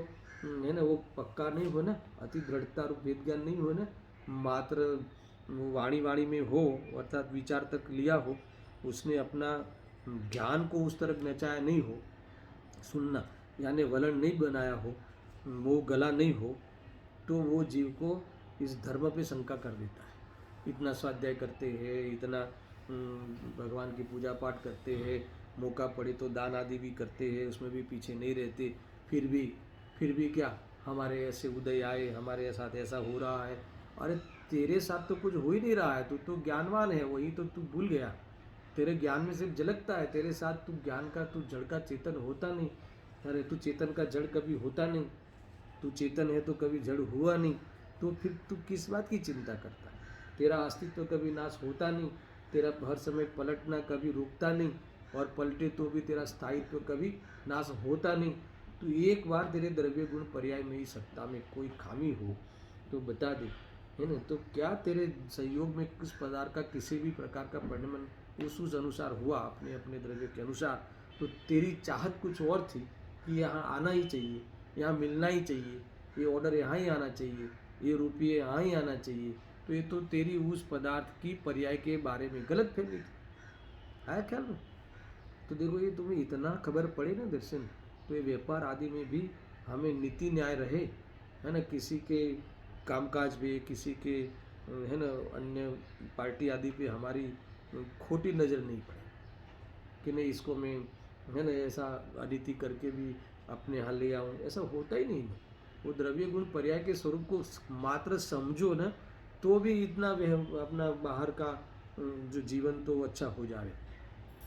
है ना, वो पक्का नहीं हो ना, अति दृढ़ता रूप वेद ज्ञान नहीं हो ना, मात्र वाणी में हो अर्थात विचार तक लिया हो, उसने अपना ज्ञान को उस तरफ नचाया नहीं हो, सुनना यानी वलन नहीं बनाया हो, मोह गला नहीं हो, तो वो जीव को इस धर्म पे शंका कर देता है। इतना स्वाध्याय करते हैं, इतना भगवान की पूजा पाठ करते हैं, मौका पड़े तो दान आदि भी करते हैं, उसमें भी पीछे नहीं रहते, फिर भी क्या हमारे ऐसे उदय आए, हमारे साथ ऐसा हो रहा है। अरे तेरे साथ तो कुछ हो ही नहीं रहा है, तू तो ज्ञानवान है, वही तो तू भूल गया। तेरे ज्ञान में सिर्फ झलकता है, तेरे साथ तू ज्ञान का, तू जड़ का चेतन होता नहीं। अरे तू चेतन का जड़ कभी होता नहीं, तू चेतन है तो कभी जड़ हुआ नहीं, तो फिर तू किस बात की चिंता करता है? तेरा अस्तित्व तो कभी नाश होता नहीं, तेरा हर समय पलटना कभी रुकता नहीं, और पलटे तो भी तेरा स्थायित्व कभी नाश होता नहीं। तो एक बार तेरे द्रव्य गुण पर्याय में ही सत्ता में कोई खामी हो तो बता दे, है ना। तो क्या तेरे संयोग में किस पदार्थ का किसी भी प्रकार का परिणमन उस अनुसार हुआ, अपने अपने द्रव्य के अनुसार, तो तेरी चाहत कुछ और थी कि यहाँ आना ही चाहिए, यहाँ मिलना ही चाहिए, ये ऑर्डर यहाँ ही आना चाहिए, ये रुपये यहाँ ही आना चाहिए, तो ये तो तेरी उस पदार्थ की पर्याय के बारे में गलत फहमी थी। आया ख्याल में? तो देखो ये तुम्हें इतना खबर पड़े ना दर्शन, तो ये व्यापार आदि में भी हमें नीति न्याय रहे, है ना। किसी के कामकाज पे, किसी के, है ना, अन्य पार्टी आदि पे हमारी खोटी नज़र नहीं पड़े कि नहीं इसको मैं, है ना, ऐसा अनिति करके भी अपने यहाँ ले आऊँ, ऐसा होता ही नहीं। वो द्रव्य गुण पर्याय के स्वरूप को मात्र समझो ना, तो भी इतना वह अपना बाहर का जो जीवन तो अच्छा हो जाए,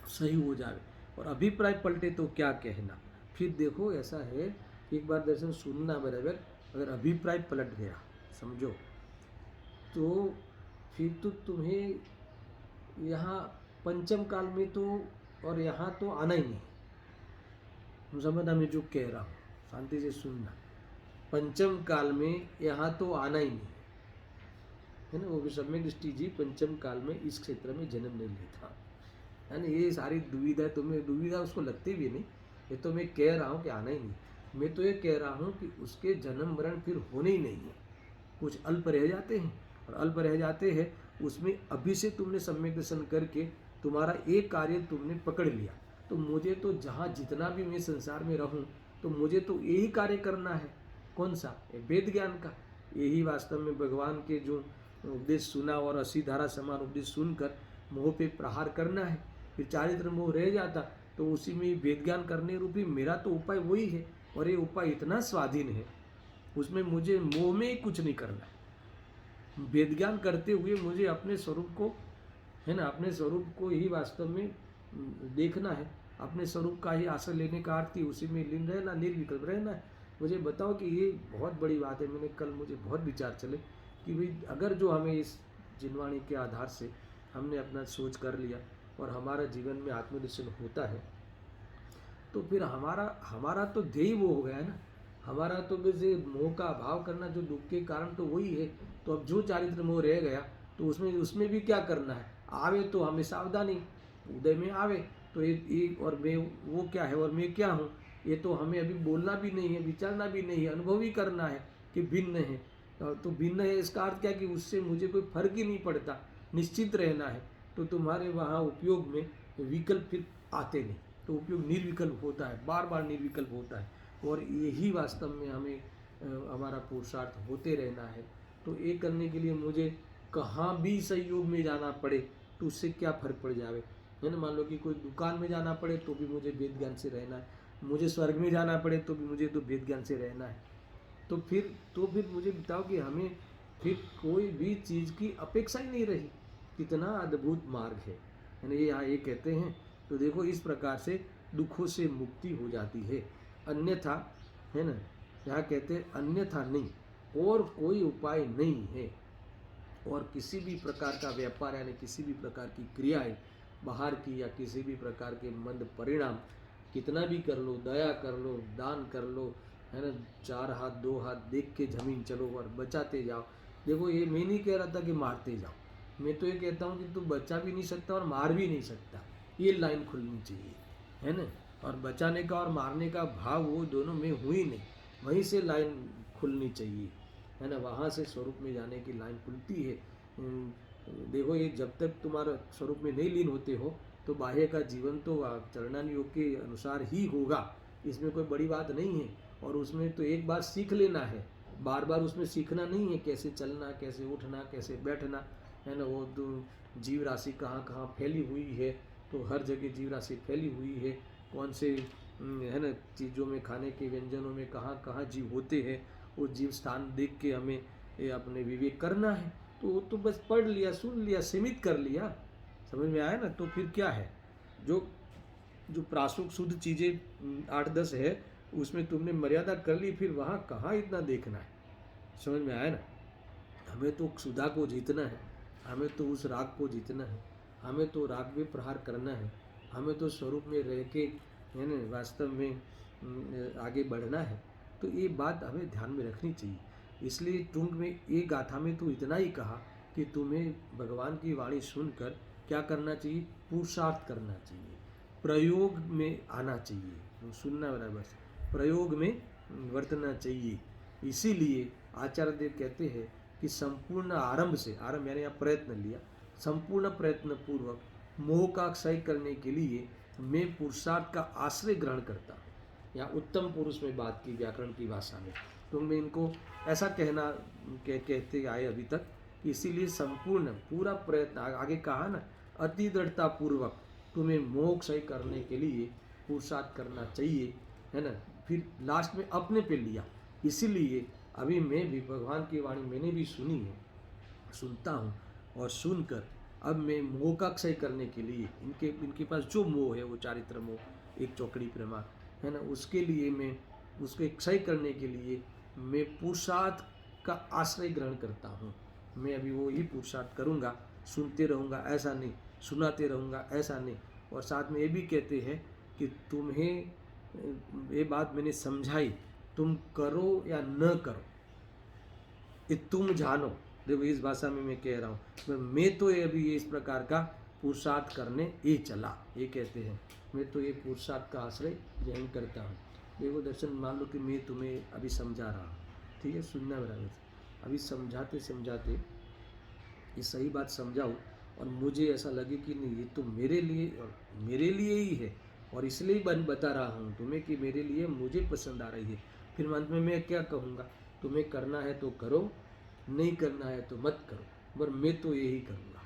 सही हो जाए, और अभिप्राय पलटे तो क्या कहना। फिर देखो ऐसा है, एक बार दर्शन सुनना बराबर, अगर अभिप्राय पलट गया समझो, तो फिर तो तुम्हें यहाँ पंचम काल में तो और यहाँ तो आना ही नहीं। समझना मैं जो कह रहा हूँ, शांति से सुनना। पंचम काल में यहाँ तो आना ही नहीं, है ना। वो भी सम्यक दृष्टि जी पंचम काल में इस क्षेत्र में जन्म नहीं लेता, है ना। ये सारी दुविधा तुम्हें, दुविधा उसको लगती भी नहीं, ये तो मैं कह रहा हूँ कि आना ही नहीं। मैं तो ये कह रहा हूँ कि उसके जन्म मरण फिर होने ही नहीं है, कुछ अल्प रह जाते हैं, और अल्प रह जाते हैं उसमें अभी से तुमने सम्यक दर्शन करके तुम्हारा एक कार्य तुमने पकड़ लिया, तो मुझे तो जहाँ जितना भी मैं संसार में रहूँ तो मुझे तो यही कार्य करना है। कौन सा? वेद ज्ञान का। यही वास्तव में भगवान के जो उपदेश सुना और असी धारा समान उपदेश सुनकर मोह पे प्रहार करना है। फिर चारित्र मोह रह जाता तो उसी में वेद ज्ञान करने रूपी मेरा तो उपाय वही है, और ये उपाय इतना स्वाधीन है, उसमें मुझे मोह में ही कुछ नहीं करना है। वेद ज्ञान करते हुए मुझे अपने स्वरूप को, है ना, अपने स्वरूप को ही वास्तव में देखना है, अपने स्वरूप का ही आश्रय लेने का अर्थ ही उसी में लीन रहना, निर्विकल्प रहना है। मुझे बताओ कि ये बहुत बड़ी बात है। मैंने कल मुझे बहुत विचार चले कि भाई अगर जो हमें इस जिनवाणी के आधार से हमने अपना सोच कर लिया और हमारा जीवन में आत्मदर्शन होता है, तो फिर हमारा तो ध्येय वो हो गया है ना। हमारा तो वैसे मोह का अभाव करना जो दुख के कारण तो वही है। तो अब जो चारित्र मोह रह गया तो उसमें भी क्या करना है, आवे तो हमें सावधानी, उदय में आवे तो ये और मैं वो क्या है और मैं क्या हूँ, ये तो हमें अभी बोलना भी नहीं है, विचारना भी नहीं है, अनुभव ही करना है कि भिन्न है। तो भिन्न है इसका अर्थ क्या कि उससे मुझे कोई फर्क ही नहीं पड़ता, निश्चित रहना है। तो तुम्हारे वहाँ उपयोग में विकल्प फिर आते नहीं, तो उपयोग निर्विकल्प होता है, बार बार निर्विकल्प होता है। और यही वास्तव में हमें हमारा पुरुषार्थ होते रहना है। तो ये करने के लिए मुझे कहाँ भी सहयोग में जाना पड़े तो उससे क्या फर्क पड़ जावे, है ना। मान लो कि कोई दुकान में जाना पड़े तो भी मुझे वेद ज्ञान से रहना है, मुझे स्वर्ग में जाना पड़े तो भी मुझे तो वेद ज्ञान से रहना है। तो फिर मुझे बताओ कि हमें फिर कोई भी चीज़ की अपेक्षा ही नहीं रही। कितना अद्भुत मार्ग है ना, ये यहाँ ये कहते हैं। तो देखो इस प्रकार से दुखों से मुक्ति हो जाती है। अन्यथा, है ना, यहाँ कहते हैं अन्यथा नहीं और कोई उपाय नहीं है। और किसी भी प्रकार का व्यापार यानी किसी भी प्रकार की क्रियाएं बाहर की या किसी भी प्रकार के मंद परिणाम कितना भी कर लो, दया कर लो, दान कर लो, है ना, 4 हाथ 2 हाथ देख के जमीन चलो और बचाते जाओ। देखो ये मैं नहीं कह रहा था कि मारते जाओ, मैं तो ये कहता हूँ कि तू बचा भी नहीं सकता और मार भी नहीं सकता, ये लाइन खुलनी चाहिए, है ना। और बचाने का और मारने का भाव वो दोनों में हुई नहीं, वहीं से लाइन खुलनी चाहिए, है ना। वहाँ से स्वरूप में जाने की लाइन खुलती है। देखो ये जब तक तुम्हारा स्वरूप में नहीं लीन होते हो तो बाह्य का जीवन तो चरणान योग के अनुसार ही होगा, इसमें कोई बड़ी बात नहीं है। और उसमें तो एक बार सीख लेना है, बार बार उसमें सीखना नहीं है, कैसे चलना, कैसे उठना, कैसे बैठना, है ना। वो तो जीव राशि कहाँ कहाँ फैली हुई है, तो हर जगह जीव राशि फैली हुई है। कौन से है ना चीज़ों में, खाने के व्यंजनों में कहाँ कहाँ जीव होते हैं, वो जीव स्थान देख के हमें ये अपने विवेक करना है। तो वो तो बस पढ़ लिया, सुन लिया, सीमित कर लिया, समझ में आया ना। तो फिर क्या है, जो जो प्रासुक शुद्ध चीज़ें 8-10 है उसमें तुमने मर्यादा कर ली, फिर वहाँ कहाँ इतना देखना है, समझ में आया ना। हमें तो सुधा को जीतना है, हमें तो उस राग को जीतना है, हमें तो राग में प्रहार करना है, हमें तो स्वरूप में रह के, है ना, वास्तव में आगे बढ़ना है। तो ये बात हमें ध्यान में रखनी चाहिए। इसलिए टूंक में ये गाथा में तो इतना ही कहा कि तुम्हें भगवान की वाणी सुनकर क्या करना चाहिए, पुरुषार्थ करना चाहिए, प्रयोग में आना चाहिए, सुनना बराबर से प्रयोग में वर्तना चाहिए। इसीलिए आचार्य देव कहते हैं कि संपूर्ण आरंभ से, आरंभ यानी आप प्रयत्न लिया, संपूर्ण प्रयत्न पूर्वक मोह का क्षय करने के लिए मैं पुरुषार्थ का आश्रय ग्रहण करता हूँ। यहाँ उत्तम पुरुष में बात की व्याकरण की भाषा में, तो मैं इनको ऐसा कहते आए अभी तक कि इसीलिए संपूर्ण पूरा प्रयत्न, आगे कहा ना, अति दृढ़ता पूर्वक तुम्हें मोह क्षय करने के लिए पुरुषार्थ करना चाहिए, है ना। फिर लास्ट में अपने पे लिया। इसीलिए अभी मैं भी भगवान की वाणी मैंने भी सुनी है, सुनता हूँ, और सुनकर अब मैं मोह का क्षय करने के लिए, इनके पास जो मोह है वो चारित्र मोह, एक चौकड़ी प्रेमा, है ना, उसके लिए मैं उसके क्षय करने के लिए मैं पुरुषार्थ का आश्रय ग्रहण करता हूँ। मैं अभी वो ही पुरुषार्थ करूँगा, सुनते रहूँगा ऐसा नहीं, सुनाते रहूँगा ऐसा नहीं। और साथ में ये भी कहते हैं कि तुम्हें ये बात मैंने समझाई, तुम करो या न करो ये तुम जानो। देखो इस भाषा में मैं कह रहा हूँ, मैं तो ये अभी इस प्रकार का पुरुषार्थ करने ये चला, ये कहते हैं मैं तो ये पुरुषार्थ का आश्रय ग्रहण करता हूँ। देखो दर्शन, मान लो कि मैं तुम्हें अभी समझा रहा हूँ, ठीक है, सुनना बराबर, अभी समझाते समझाते ये सही बात समझाऊँ और मुझे ऐसा लगे कि नहीं ये तो मेरे लिए ही है और इसलिए बता रहा हूँ तुम्हें कि मेरे लिए मुझे पसंद आ रही है, फिर अंत में मैं क्या कहूँगा, तुम्हें करना है तो करो, नहीं करना है तो मत करो, पर मैं तो यही करूँगा,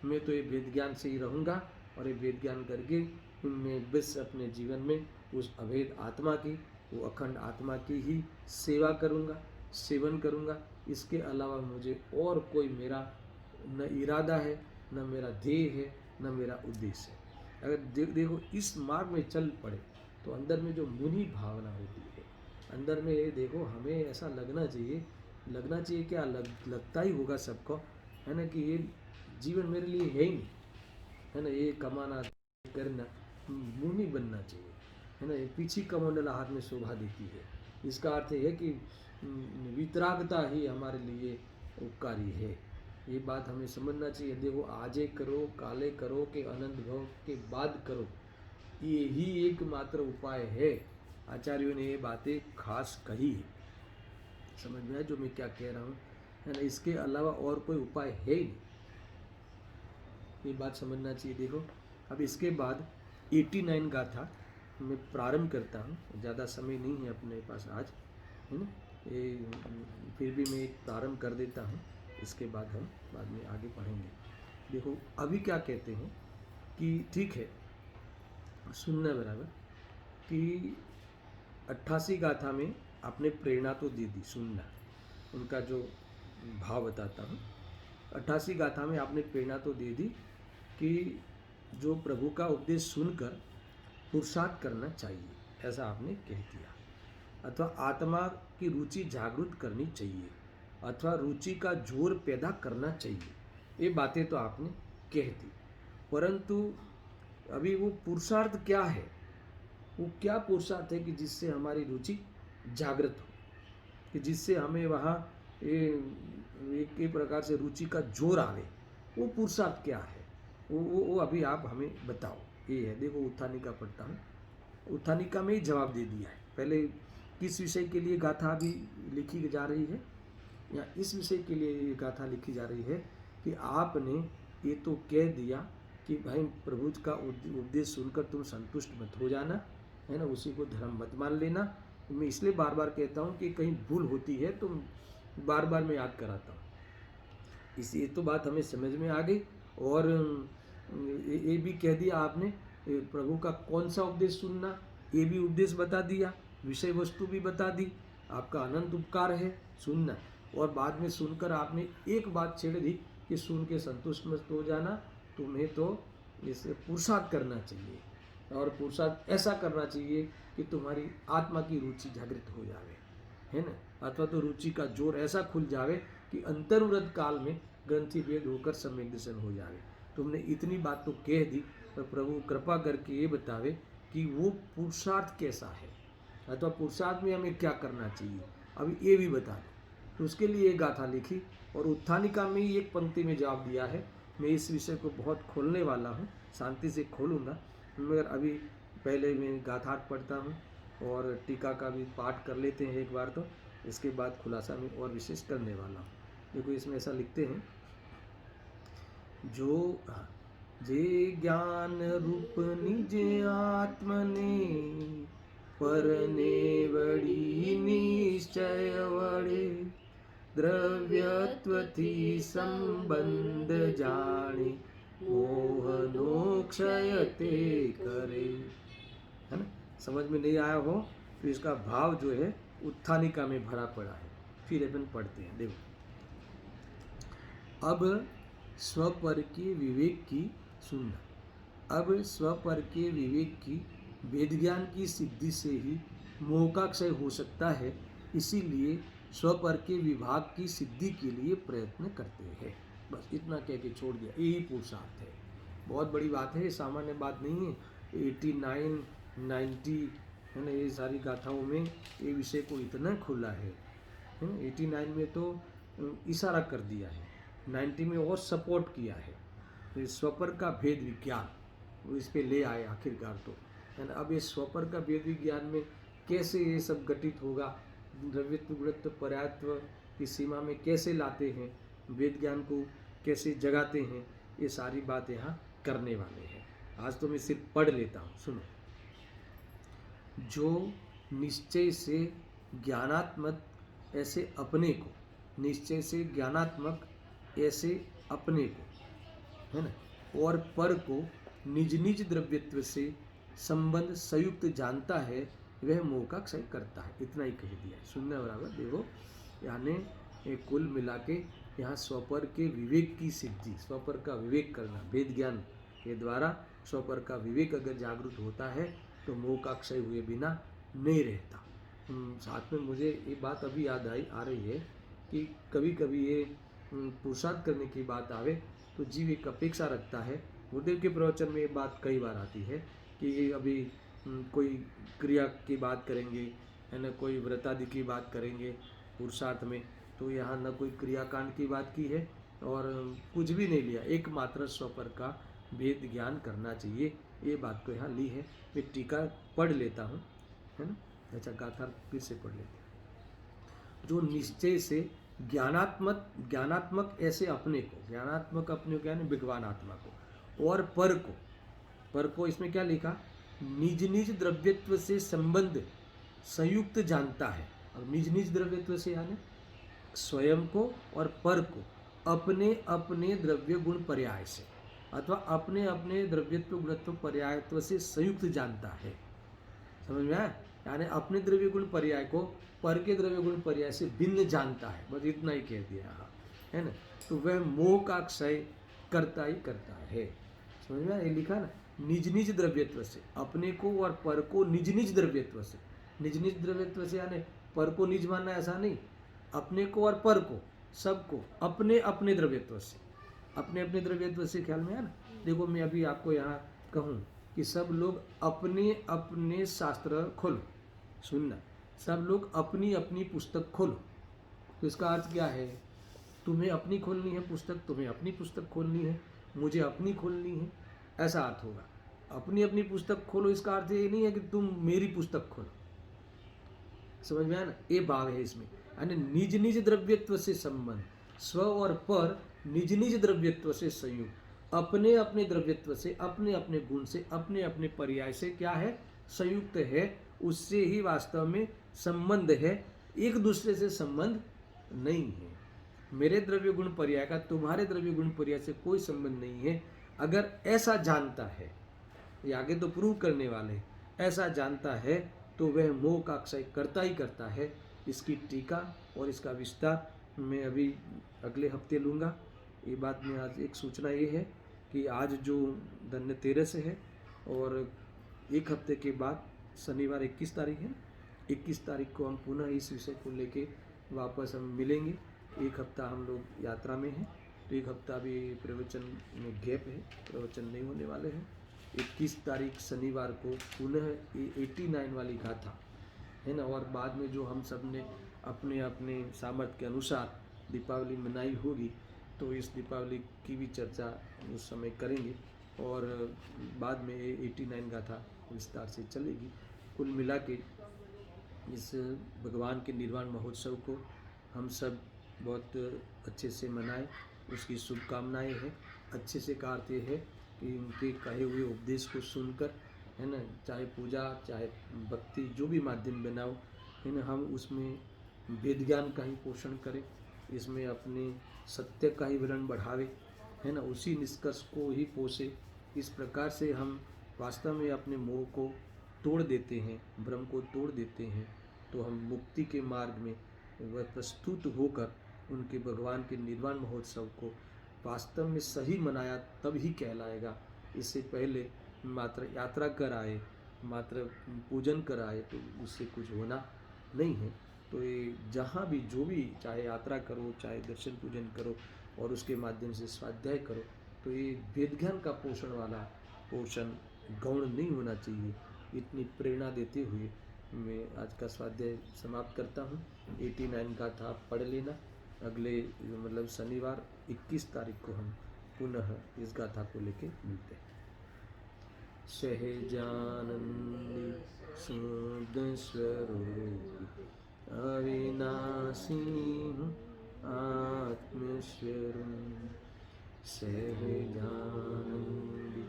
मैं तो ये वेद ज्ञान से ही रहूँगा और ये वेद ज्ञान करके मैं बस अपने जीवन में उस अभेद आत्मा की, वो अखंड आत्मा की ही सेवा करूँगा, सेवन करूँगा। इसके अलावा मुझे और कोई मेरा न इरादा है, न मेरा ध्येय है, न मेरा उद्देश्य है। अगर देखो इस मार्ग में चल पड़े तो अंदर में जो मुनि भावना होती है, अंदर में ये देखो हमें ऐसा लगना चाहिए क्या लगता ही होगा सबको, है ना, कि ये जीवन मेरे लिए है ही नहीं, है ना, ये कमाना करना मुनि बनना चाहिए, है ना। ये पीछी कमंडला हाथ में शोभा देती है। इसका अर्थ है कि वितरागता ही हमारे लिए उपकारी है। ये बात हमें समझना चाहिए। देखो, आजे करो काले करो के अनंत भव के बाद करो, ये ही एकमात्र उपाय है। आचार्यों ने ये बातें खास कही है। समझ में आया जो मैं क्या कह रहा हूँ, है ना। इसके अलावा और कोई उपाय है ही नहीं, ये बात समझना चाहिए। देखो, अब इसके बाद 89 गाथा मैं प्रारंभ करता हूँ। ज़्यादा समय नहीं है अपने पास आज, है ना। ये फिर भी मैं प्रारंभ कर देता हूँ, इसके बाद हम बाद में आगे पढ़ेंगे। देखो, अभी क्या कहते हैं कि ठीक है, सुनना बराबर, कि 88 गाथा में आपने प्रेरणा तो दे दी, सुनना, उनका जो भाव बताता हूँ। 88 गाथा में आपने प्रेरणा तो दे दी कि जो प्रभु का उपदेश सुनकर पुरुषार्थ करना चाहिए, ऐसा आपने कह दिया। अथवा आत्मा की रुचि जागृत करनी चाहिए, अथवा रुचि का जोर पैदा करना चाहिए, ये बातें तो आपने कह दी। परंतु अभी वो पुरुषार्थ क्या है, वो क्या पुरुषार्थ है कि जिससे हमारी रुचि जागृत हो, कि जिससे हमें वहाँ एक प्रकार से रुचि का जोर आवे, वो पुरुषार्थ क्या है, वो अभी आप हमें बताओ। ये है, देखो, उत्थानिका पढ़ता हूँ। उत्थानिका में ही जवाब दे दिया है। पहले किस विषय के लिए गाथा अभी लिखी जा रही है, या इस विषय के लिए ये गाथा लिखी जा रही है कि आपने ये तो कह दिया कि भाई प्रभु का उपदेश सुनकर तुम संतुष्ट मत हो जाना, है ना, उसी को धर्म मत मान लेना। मैं इसलिए बार बार कहता हूँ कि कहीं भूल होती है तो बार बार मैं याद कराता हूँ। ये तो बात हमें समझ में आ गई। और ये भी कह दिया आपने प्रभु का कौन सा उपदेश सुनना, ये भी उपदेश बता दिया, विषय वस्तु भी बता दी, आपका अनंत उपकार है सुनना। और बाद में सुनकर आपने एक बात छेड़ दी कि सुन के संतुष्ट मत हो जाना, तुम्हें तो इसे पुरुषार्थ करना चाहिए, और पुरुषार्थ ऐसा करना चाहिए कि तुम्हारी आत्मा की रुचि जागृत हो जावे, है ना। अथवा तो रुचि का जोर ऐसा खुल जावे कि अंतर्व्रत काल में ग्रंथि भेद होकर सम्यक दर्शन हो जावे। तुमने इतनी बात तो कह दी, पर प्रभु कृपा करके ये बतावे कि वो पुरुषार्थ कैसा है, अथवा पुरुषार्थ में हमें क्या करना चाहिए, अभी ये भी बता दो। तो उसके लिए एक गाथा लिखी, और उत्थानिका में ही एक पंक्ति में जवाब दिया है। मैं इस विषय को बहुत खोलने वाला हूँ, शांति से खोलूँगा, मगर अभी पहले मैं गाथार्थ पढ़ता हूँ और टीका का भी पाठ कर लेते हैं एक बार, तो इसके बाद खुलासा में और विशेष करने वाला हूँ। देखो, इसमें ऐसा लिखते हैं, जो जे ज्ञान रूप निज आत्मने परने वड़ी निश्चय वड़े द्रव्यत्वथी संबंध जाने मोहनो क्षय ते करे, है ना। समझ में नहीं आया हो तो इसका भाव जो है उत्थानिका में भरा पड़ा है। फिर अपन पढ़ते हैं। देखो, अब स्वपर के विवेक की सुनना। अब स्वपर के विवेक की वेद ज्ञान की सिद्धि से ही मोह का क्षय हो सकता है, इसीलिए स्वपर के विभाग की सिद्धि के लिए प्रयत्न करते हैं। बस इतना कह के छोड़ दिया, यही पुरुषार्थ है। बहुत बड़ी बात है, सामान्य बात नहीं है। 89, 90, है ना, ये सारी गाथाओं में ये विषय को इतना खुला है ना। 89 में तो इशारा कर दिया है, 90 में और सपोर्ट किया है। तो स्वपर का भेद विज्ञान वो इस पे ले आए आखिरकार, तो है ना। अब ये स्वपर का भेद विज्ञान में कैसे ये सब घटित होगा, द्रव्यत्व गुणत्व पर्यायत्व की सीमा में कैसे लाते हैं, वेद ज्ञान को कैसे जगाते हैं, ये सारी बात यहाँ करने वाले हैं। आज तो मैं सिर्फ पढ़ लेता हूँ, सुनो। जो निश्चय से ज्ञानात्मक ऐसे अपने को, निश्चय से ज्ञानात्मक ऐसे अपने को, है ना, और पर को निज निज द्रव्यत्व से संबंध संयुक्त जानता है, वह मोह का क्षय करता है। इतना ही कह दिया, सुनने बराबर। देखो, यानी कुल मिला के यहाँ स्वपर के विवेक की सिद्धि, स्वपर का विवेक करना, वेद ज्ञान के द्वारा स्वपर का विवेक अगर जागृत होता है तो मोह का क्षय हुए बिना नहीं रहता। साथ में मुझे ये बात अभी याद आ रही है कि कभी कभी ये पुरुषार्थ करने की बात आवे तो जीव एक अपेक्षा रखता है गुरुदेव के प्रवचन में ये बात कई बार आती है कि अभी कोई क्रिया की बात करेंगे, है ना, कोई व्रत आदि की बात करेंगे पुरुषार्थ में, तो यहाँ न कोई क्रियाकांड की बात की है और कुछ भी नहीं लिया, एकमात्र स्वपर का वेद ज्ञान करना चाहिए, ये बात को यहाँ ली है। मैं टीका पढ़ लेता हूँ, है ना। अच्छा, गाथा फिर से पढ़ लेते हैं। जो निश्चय से ज्ञानात्मक ऐसे अपने को, ज्ञानात्मक अपने को यानी भगवान आत्मा को, और पर को इसमें क्या लिखा, निज निज द्रव्यत्व से संबंध संयुक्त जानता है। अब निज निज द्रव्यत्व से यानी स्वयं को और पर को अपने अपने द्रव्य गुण पर्याय से अथवा अपने अपने द्रव्यत्व गुणत्व पर्यायत्व से संयुक्त जानता है। समझ में आया? यानी अपने द्रव्य गुण पर्याय को पर के द्रव्य गुण पर्याय से भिन्न जानता है, बस इतना ही कह दिया यहाँ, है ना। तो वह मोह का क्षय करता ही करता है। समझ में आया? ये लिखा ना, निज निज द्रव्यत्व से, अपने को और पर को निज निज द्रव्यत्व से। निज निज द्रव्यत्व से यानी पर को निज मानना ऐसा नहीं, अपने को और पर को सबको अपने अपने द्रव्यत्व से, अपने अपने द्रव्यत्व से। ख्याल में है ना। देखो मैं अभी आपको यहाँ कहूँ कि सब लोग अपने अपने शास्त्र खोलो, सुनना, सब लोग अपनी अपनी पुस्तक खोलो। तो इसका अर्थ क्या है, तुम्हें अपनी खोलनी है पुस्तक, तुम्हें अपनी पुस्तक खोलनी है, मुझे अपनी खोलनी है, ऐसा अर्थ होगा। अपनी अपनी पुस्तक खोलो इसका अर्थ ये नहीं है कि तुम मेरी पुस्तक खोलो। समझ में आया ना, ये भाव है इसमें। यानी निज निज द्रव्यत्व से संबंध, स्व और पर निज निज द्रव्यत्व से संयुक्त, अपने अपने द्रव्यत्व से, अपने अपने गुण से, अपने अपने पर्याय से क्या है, संयुक्त है। उससे ही वास्तव में संबंध है, एक दूसरे से संबंध नहीं है। मेरे द्रव्य गुण पर्याय का तुम्हारे द्रव्य गुण पर्याय से कोई संबंध नहीं है। अगर ऐसा जानता है, ये आगे तो प्रूव करने वाले, ऐसा जानता है तो वह मोह का क्षय करता ही करता है। इसकी टीका और इसका विस्तार मैं अभी अगले हफ्ते लूँगा। ये बात में आज एक सूचना ये है कि आज जो धन्यतेरस है और एक हफ्ते के बाद शनिवार 21 तारीख है, 21 तारीख को हम पुनः इस विषय को लेके वापस हम मिलेंगे। एक हफ्ता हम लोग यात्रा में हैं, तो एक हफ्ता भी प्रवचन में गैप है, प्रवचन नहीं होने वाले हैं। 21 तारीख शनिवार को पुनः 89 वाली गाथा, है ना, और बाद में जो हम सब ने अपने अपने सामर्थ्य के अनुसार दीपावली मनाई होगी, तो इस दीपावली की भी चर्चा उस समय करेंगे और बाद में 89 गाथा विस्तार से चलेगी। कुल मिला के इस भगवान के निर्वाण महोत्सव को हम सब बहुत अच्छे से मनाएं, उसकी शुभकामनाएं हैं। अच्छे से का अर्थ ये है कि उनके कहे हुए उपदेश को सुनकर, है ना, चाहे पूजा चाहे भक्ति जो भी माध्यम बनाओ, है ना, हम उसमें वेद ज्ञान का ही पोषण करें, इसमें अपने सत्य का ही वर्णन बढ़ावे, है ना, उसी निष्कर्ष को ही पोसे। इस प्रकार से हम वास्तव में अपने मोह को तोड़ देते हैं, भ्रम को तोड़ देते हैं, तो हम मुक्ति के मार्ग में वह प्रस्तुत होकर उनके भगवान के निर्वाण महोत्सव को वास्तव में सही मनाया तब ही कहलाएगा। इससे पहले मात्र यात्रा कर आए, मात्र पूजन कर आए, तो उससे कुछ होना नहीं है। तो ये जहाँ भी जो भी, चाहे यात्रा करो चाहे दर्शन पूजन करो और उसके माध्यम से स्वाध्याय करो, तो ये वेद ज्ञान का पोषण वाला पोषण गौण नहीं होना चाहिए। इतनी प्रेरणा देते हुए मैं आज का स्वाध्याय समाप्त करता हूँ। 89 गाथा आप पढ़ लेना। अगले मतलब शनिवार 21 तारीख को हम पुनः इस गाथा को लेके मिलते हैं। सहजानंदी शुद्ध स्वरूप अविनाशी आत्मस्वरूप, सहजानंदी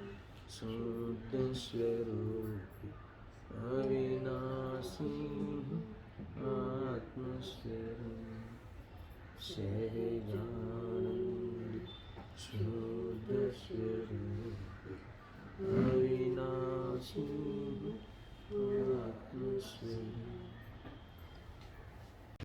शुद्ध स्वरूप अविनाशी आत्मस्वरूप, सहजानंदी शुद्ध स्वरूप